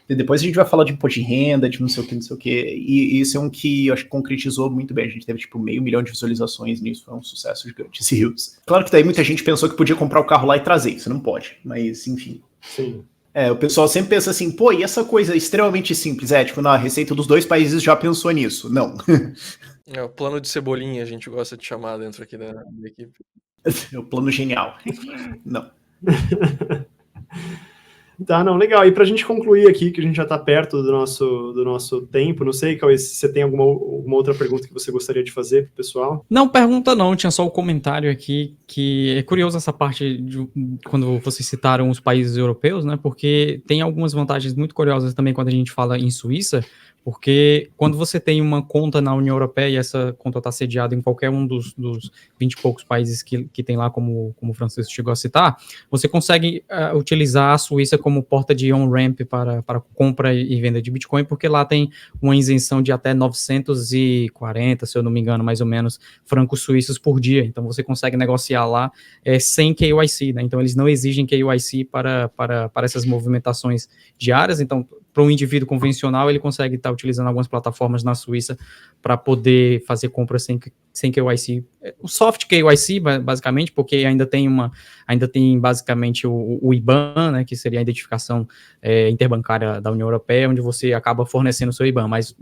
E depois a gente vai falar de imposto de renda, de não sei o que. E esse é um que eu acho que concretizou muito bem. A gente teve, tipo, 500 mil de visualizações nisso. Foi um sucesso gigante, esse Rios. Claro que daí muita gente pensou que podia comprar o carro lá e trazer. Isso não pode. Mas, enfim. Sim. O pessoal sempre pensa assim, pô, e essa coisa extremamente simples? Tipo, na receita dos 2 países já pensou nisso. Não. O plano de cebolinha a gente gosta de chamar dentro aqui da equipe. É o plano genial. Não. Tá, não, legal. E para a gente concluir aqui, que a gente já está perto do nosso tempo, não sei, Cauê, se você tem alguma outra pergunta que você gostaria de fazer para o pessoal? Não, pergunta não, tinha só o comentário aqui, que é curioso essa parte de quando vocês citaram os países europeus, né, porque tem algumas vantagens muito curiosas também quando a gente fala em Suíça, porque quando você tem uma conta na União Europeia e essa conta está sediada em qualquer um dos 20 e poucos países que tem lá, como o Francisco chegou a citar, você consegue utilizar a Suíça como porta de on-ramp para compra e venda de Bitcoin, porque lá tem uma isenção de até 940, se eu não me engano, mais ou menos, francos suíços por dia. Então você consegue negociar lá sem KYC, né? Então eles não exigem KYC para essas movimentações diárias. Então, para um indivíduo convencional, ele consegue estar utilizando algumas plataformas na Suíça para poder fazer compras sem KYC. O soft KYC, basicamente, porque ainda tem basicamente o IBAN, né, que seria a identificação interbancária da União Europeia, onde você acaba fornecendo o seu IBAN, mas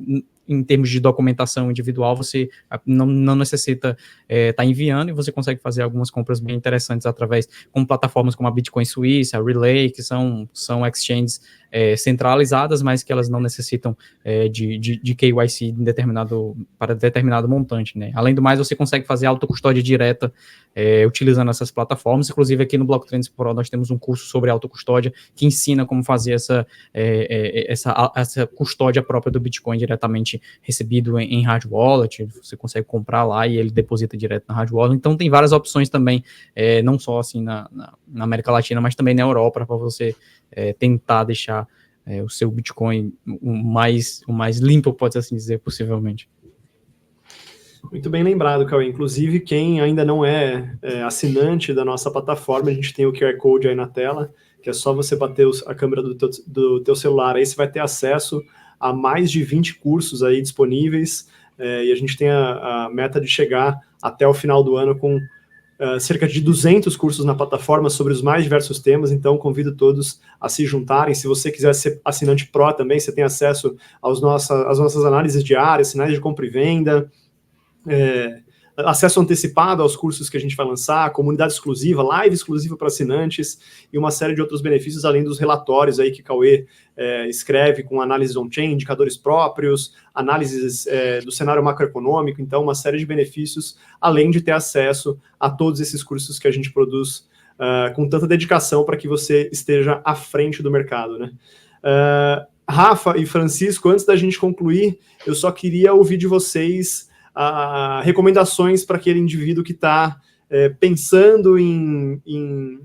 em termos de documentação individual, você não necessita estar enviando e você consegue fazer algumas compras bem interessantes com plataformas como a Bitcoin Suíça, a Relay, que são exchanges centralizadas, mas que elas não necessitam de KYC para determinado montante, né? Além do mais, você consegue fazer autocustódia direta utilizando essas plataformas. Inclusive, aqui no Block Trends Pro, nós temos um curso sobre autocustódia que ensina como fazer essa custódia própria do Bitcoin diretamente recebido em hard wallet. Você consegue comprar lá e ele deposita direto na hard wallet. Então, tem várias opções também, não só assim na América Latina, mas também na Europa, para você tentar deixar o seu Bitcoin o mais limpo, pode assim dizer, possivelmente. Muito bem lembrado, Cauê. Inclusive, quem ainda não é assinante da nossa plataforma, a gente tem o QR Code aí na tela, que é só você bater a câmera do teu celular, aí você vai ter acesso a mais de 20 cursos aí disponíveis, e a gente tem a meta de chegar até o final do ano com cerca de 200 cursos na plataforma sobre os mais diversos temas, então convido todos a se juntarem. Se você quiser ser assinante Pro também, você tem acesso às nossas análises diárias, sinais de compra e venda, acesso antecipado aos cursos que a gente vai lançar, comunidade exclusiva, live exclusiva para assinantes e uma série de outros benefícios, além dos relatórios aí que Cauê escreve com análises on-chain, indicadores próprios, análises do cenário macroeconômico, então uma série de benefícios, além de ter acesso a todos esses cursos que a gente produz com tanta dedicação para que você esteja à frente do mercado, né? Rafa e Francisco, antes da gente concluir, eu só queria ouvir de vocês recomendações para aquele indivíduo que está pensando em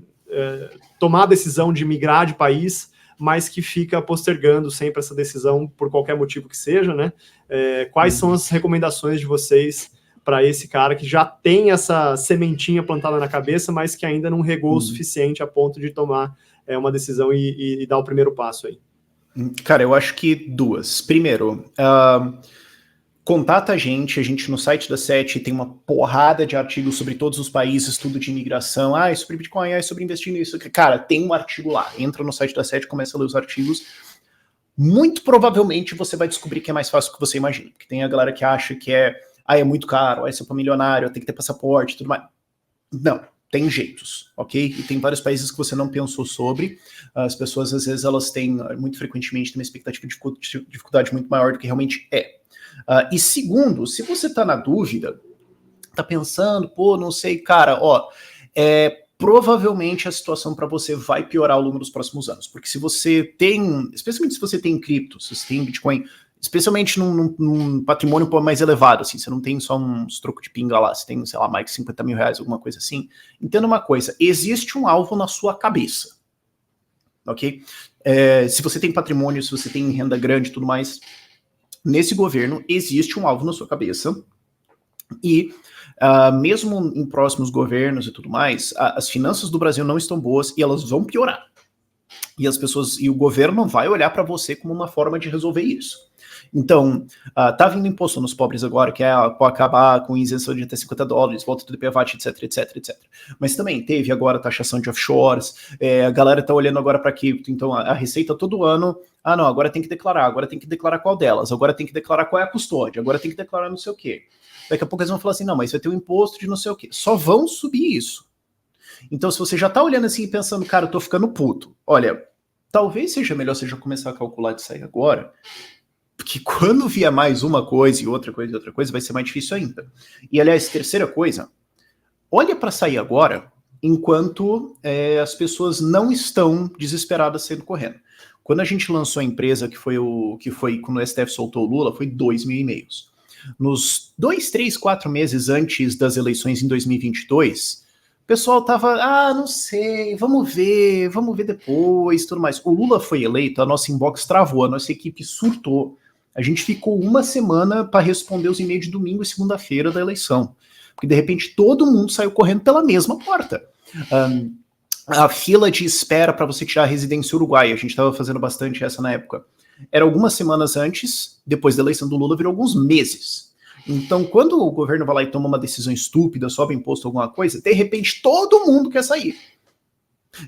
tomar a decisão de migrar de país, mas que fica postergando sempre essa decisão por qualquer motivo que seja, né? Quais são as recomendações de vocês para esse cara que já tem essa sementinha plantada na cabeça, mas que ainda não regou o suficiente a ponto de tomar uma decisão e dar o primeiro passo aí? Cara, eu acho que 2. Primeiro, Contata a gente no site da SET tem uma porrada de artigos sobre todos os países, tudo de imigração, é sobre Bitcoin, é sobre investir nisso. Cara, tem um artigo lá, entra no site da SET, começa a ler os artigos. Muito provavelmente você vai descobrir que é mais fácil do que você imagina, porque tem a galera que acha que é muito caro, é para milionário, tem que ter passaporte, tudo mais. Não, tem jeitos, ok? E tem vários países que você não pensou sobre. As pessoas, às vezes, elas têm, muito frequentemente, uma expectativa de dificuldade muito maior do que realmente é. E segundo, se você está na dúvida, está pensando, não sei, cara, provavelmente a situação para você vai piorar ao longo dos próximos anos, porque se você tem, especialmente se você tem cripto, se você tem Bitcoin, especialmente num patrimônio mais elevado, assim, você não tem só uns trocos de pinga lá, você tem, sei lá, mais de 50 mil reais, alguma coisa assim, entenda uma coisa, existe um alvo na sua cabeça, ok? Se você tem patrimônio, se você tem renda grande e tudo mais, nesse governo existe um alvo na sua cabeça e mesmo em próximos governos e tudo mais, as finanças do Brasil não estão boas e elas vão piorar. E o governo vai olhar para você como uma forma de resolver isso. Então, tá vindo imposto nos pobres agora, que é acabar com isenção de até $50, volta do IPVAT, etc, etc, etc. Mas também teve agora taxação de offshores, a galera tá olhando agora para cripto, então a Receita todo ano, não, agora tem que declarar qual delas, agora tem que declarar qual é a custódia, agora tem que declarar não sei o quê. Daqui a pouco eles vão falar assim, não, mas vai ter um imposto de não sei o quê. Só vão subir isso. Então, se você já tá olhando assim e pensando, cara, eu tô ficando puto, olha, talvez seja melhor você já começar a calcular de sair agora, porque quando vier mais uma coisa e outra coisa, vai ser mais difícil ainda. E, aliás, terceira coisa, olha para sair agora enquanto as pessoas não estão desesperadas saindo correndo. Quando a gente lançou a empresa, que foi quando o STF soltou o Lula, foi 2 mil e-mails. Nos 2, 3, 4 meses antes das eleições em 2022, o pessoal tava, não sei, vamos ver depois, tudo mais. O Lula foi eleito, a nossa inbox travou, a nossa equipe surtou. A gente ficou uma semana para responder os e-mails de domingo e segunda-feira da eleição. Porque, de repente, todo mundo saiu correndo pela mesma porta. A fila de espera para você tirar a residência uruguaia, a gente estava fazendo bastante essa na época, era algumas semanas antes, depois da eleição do Lula, virou alguns meses. Então, quando o governo vai lá e toma uma decisão estúpida, sobe imposto, alguma coisa, de repente todo mundo quer sair.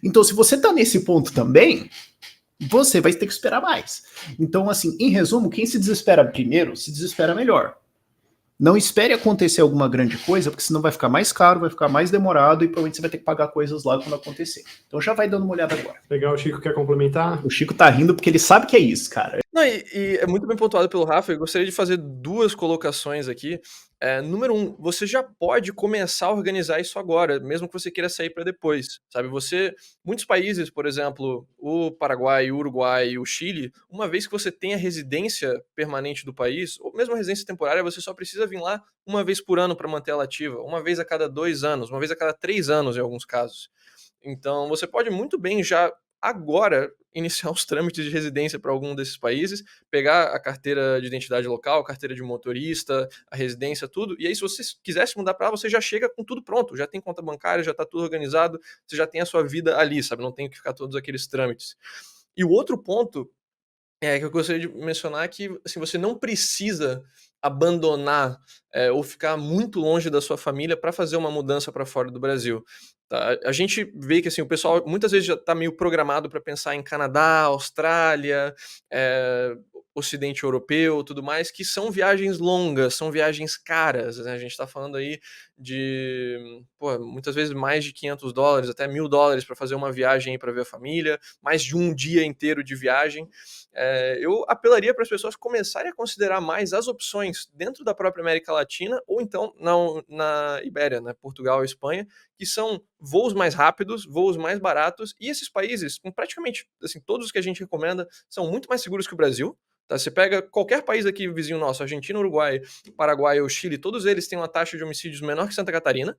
Então, se você está nesse ponto também, você vai ter que esperar mais. Então, assim, em resumo, quem se desespera primeiro, se desespera melhor. Não espere acontecer alguma grande coisa, porque senão vai ficar mais caro, vai ficar mais demorado e provavelmente você vai ter que pagar coisas lá quando acontecer. Então já vai dando uma olhada agora. Legal, o Chico quer complementar? O Chico tá rindo porque ele sabe que é isso, cara. Não, e é muito bem pontuado pelo Rafa, eu gostaria de fazer 2 colocações aqui. Número 1, você já pode começar a organizar isso agora, mesmo que você queira sair para depois, sabe? Muitos países, por exemplo, o Paraguai, o Uruguai, o Chile, uma vez que você tem a residência permanente do país, ou mesmo a residência temporária, você só precisa vir lá uma vez por ano para manter ela ativa, uma vez a cada 2 anos, uma vez a cada 3 anos em alguns casos. Então, você pode muito bem já agora iniciar os trâmites de residência para algum desses países, pegar a carteira de identidade local, a carteira de motorista, a residência, tudo, e aí se você quiser se mudar para lá, você já chega com tudo pronto, já tem conta bancária, já está tudo organizado, você já tem a sua vida ali, sabe? Não tem que ficar todos aqueles trâmites. E o outro ponto que eu gostaria de mencionar é que assim, você não precisa abandonar ou ficar muito longe da sua família para fazer uma mudança para fora do Brasil. Tá? A gente vê que assim, o pessoal muitas vezes já está meio programado para pensar em Canadá, Austrália, Ocidente Europeu, tudo mais, que são viagens longas, são viagens caras. Né? A gente está falando aí de muitas vezes mais de $500, até $1.000 para fazer uma viagem para ver a família, mais de um dia inteiro de viagem. Eu apelaria para as pessoas começarem a considerar mais as opções dentro da própria América Latina ou então na Ibéria, né, Portugal e Espanha, que são voos mais rápidos, voos mais baratos, e esses países, com praticamente assim, todos os que a gente recomenda, são muito mais seguros que o Brasil. Tá? Você pega qualquer país aqui vizinho nosso, Argentina, Uruguai, Paraguai ou Chile, todos eles têm uma taxa de homicídios menor que Santa Catarina.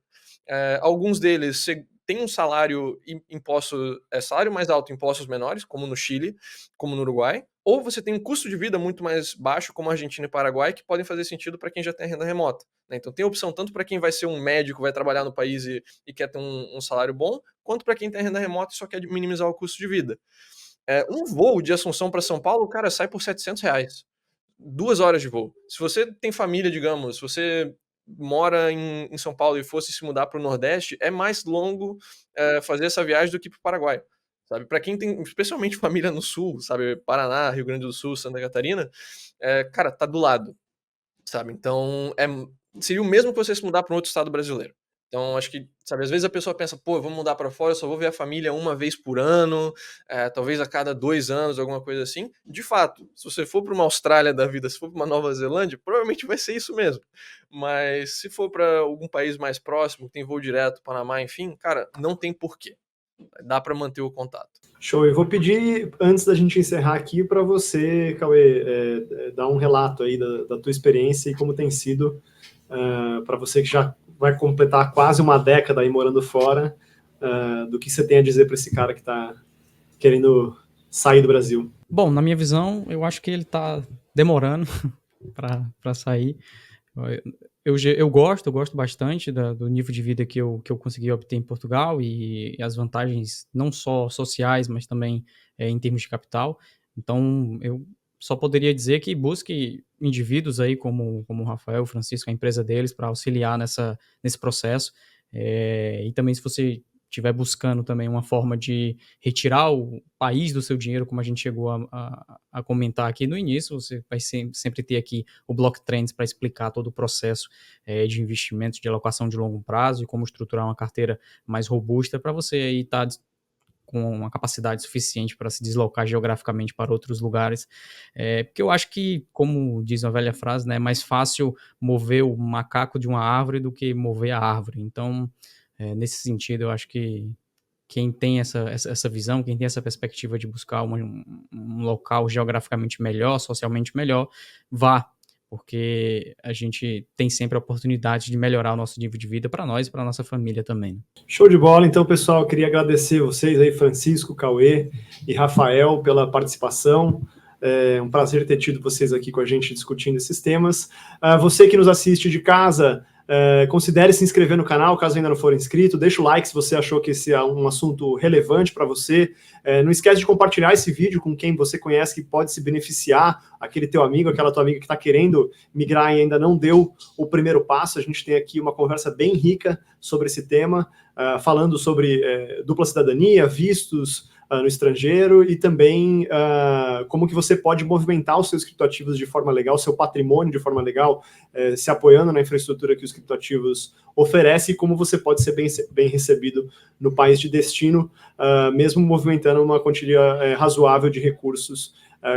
Alguns deles têm um salário mais alto, impostos menores, como no Chile, como no Uruguai, ou você tem um custo de vida muito mais baixo, como a Argentina e Paraguai, que podem fazer sentido para quem já tem renda remota. Né? Então tem opção tanto para quem vai ser um médico, vai trabalhar no país e quer ter um salário bom, quanto para quem tem renda remota e só quer minimizar o custo de vida. Um voo de Assunção para São Paulo, cara, sai por R$700. 2 horas de voo. Se você tem família, digamos, se você mora em São Paulo e fosse se mudar para o Nordeste, é mais longo fazer essa viagem do que para o Paraguai, sabe? Para quem tem, especialmente família no Sul, sabe? Paraná, Rio Grande do Sul, Santa Catarina, cara, tá do lado, sabe? Então, seria o mesmo que você se mudar para um outro estado brasileiro. Então, acho que, sabe, às vezes a pessoa pensa, pô, eu vou mudar para fora, eu só vou ver a família uma vez por ano, talvez a cada 2 anos, alguma coisa assim. De fato, se você for para uma Austrália da vida, se for para uma Nova Zelândia, provavelmente vai ser isso mesmo. Mas se for para algum país mais próximo, que tem voo direto, Panamá, enfim, cara, não tem porquê. Dá para manter o contato. Show. Eu vou pedir, antes da gente encerrar aqui, para você, Cauê, dar um relato aí da tua experiência e como tem sido para você que já vai completar quase uma década aí morando fora, do que você tem a dizer para esse cara que está querendo sair do Brasil. Bom, na minha visão, eu acho que ele está demorando para sair. Eu gosto bastante do nível de vida que eu consegui obter em Portugal e as vantagens não só sociais, mas também em termos de capital. Então, eu só poderia dizer que busque indivíduos aí como o Rafael, o Francisco, a empresa deles, para auxiliar nesse processo. E também, se você estiver buscando também uma forma de retirar o país do seu dinheiro, como a gente chegou a comentar aqui no início, você vai sempre ter aqui o Block Trends para explicar todo o processo de investimentos, de alocação de longo prazo e como estruturar uma carteira mais robusta para você aí estar com uma capacidade suficiente para se deslocar geograficamente para outros lugares, porque eu acho que, como diz uma velha frase, né, é mais fácil mover o macaco de uma árvore do que mover a árvore. Então, nesse sentido, eu acho que quem tem essa visão, quem tem essa perspectiva de buscar um local geograficamente melhor, socialmente melhor, vá, porque a gente tem sempre a oportunidade de melhorar o nosso nível de vida para nós e para a nossa família também. Show de bola. Então, pessoal, eu queria agradecer vocês aí, Francisco, Cauê e Rafael, pela participação. É um prazer ter tido vocês aqui com a gente discutindo esses temas. Você que nos assiste de casa, considere se inscrever no canal, caso ainda não for inscrito. Deixa o like se você achou que esse é um assunto relevante para você. Não esquece de compartilhar esse vídeo com quem você conhece que pode se beneficiar, aquele teu amigo, aquela tua amiga que está querendo migrar e ainda não deu o primeiro passo. A gente tem aqui uma conversa bem rica sobre esse tema, falando sobre dupla cidadania, vistos no estrangeiro e também como que você pode movimentar os seus criptoativos de forma legal, seu patrimônio de forma legal, se apoiando na infraestrutura que os criptoativos oferecem, e como você pode ser bem recebido no país de destino, mesmo movimentando uma quantia razoável de recursos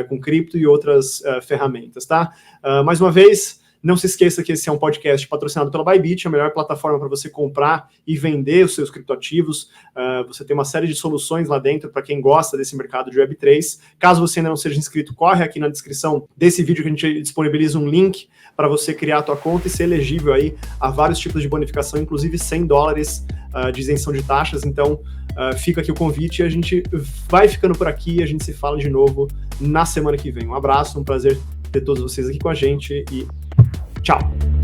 com cripto e outras ferramentas, tá? Mais uma vez, não se esqueça que esse é um podcast patrocinado pela Bybit, a melhor plataforma para você comprar e vender os seus criptoativos. Você tem uma série de soluções lá dentro para quem gosta desse mercado de Web3. Caso você ainda não seja inscrito, corre aqui na descrição desse vídeo que a gente disponibiliza um link para você criar a tua conta e ser elegível aí a vários tipos de bonificação, inclusive $100 de isenção de taxas. Então, fica aqui o convite e a gente vai ficando por aqui e a gente se fala de novo na semana que vem. Um abraço, um prazer ter todos vocês aqui com a gente e tchau!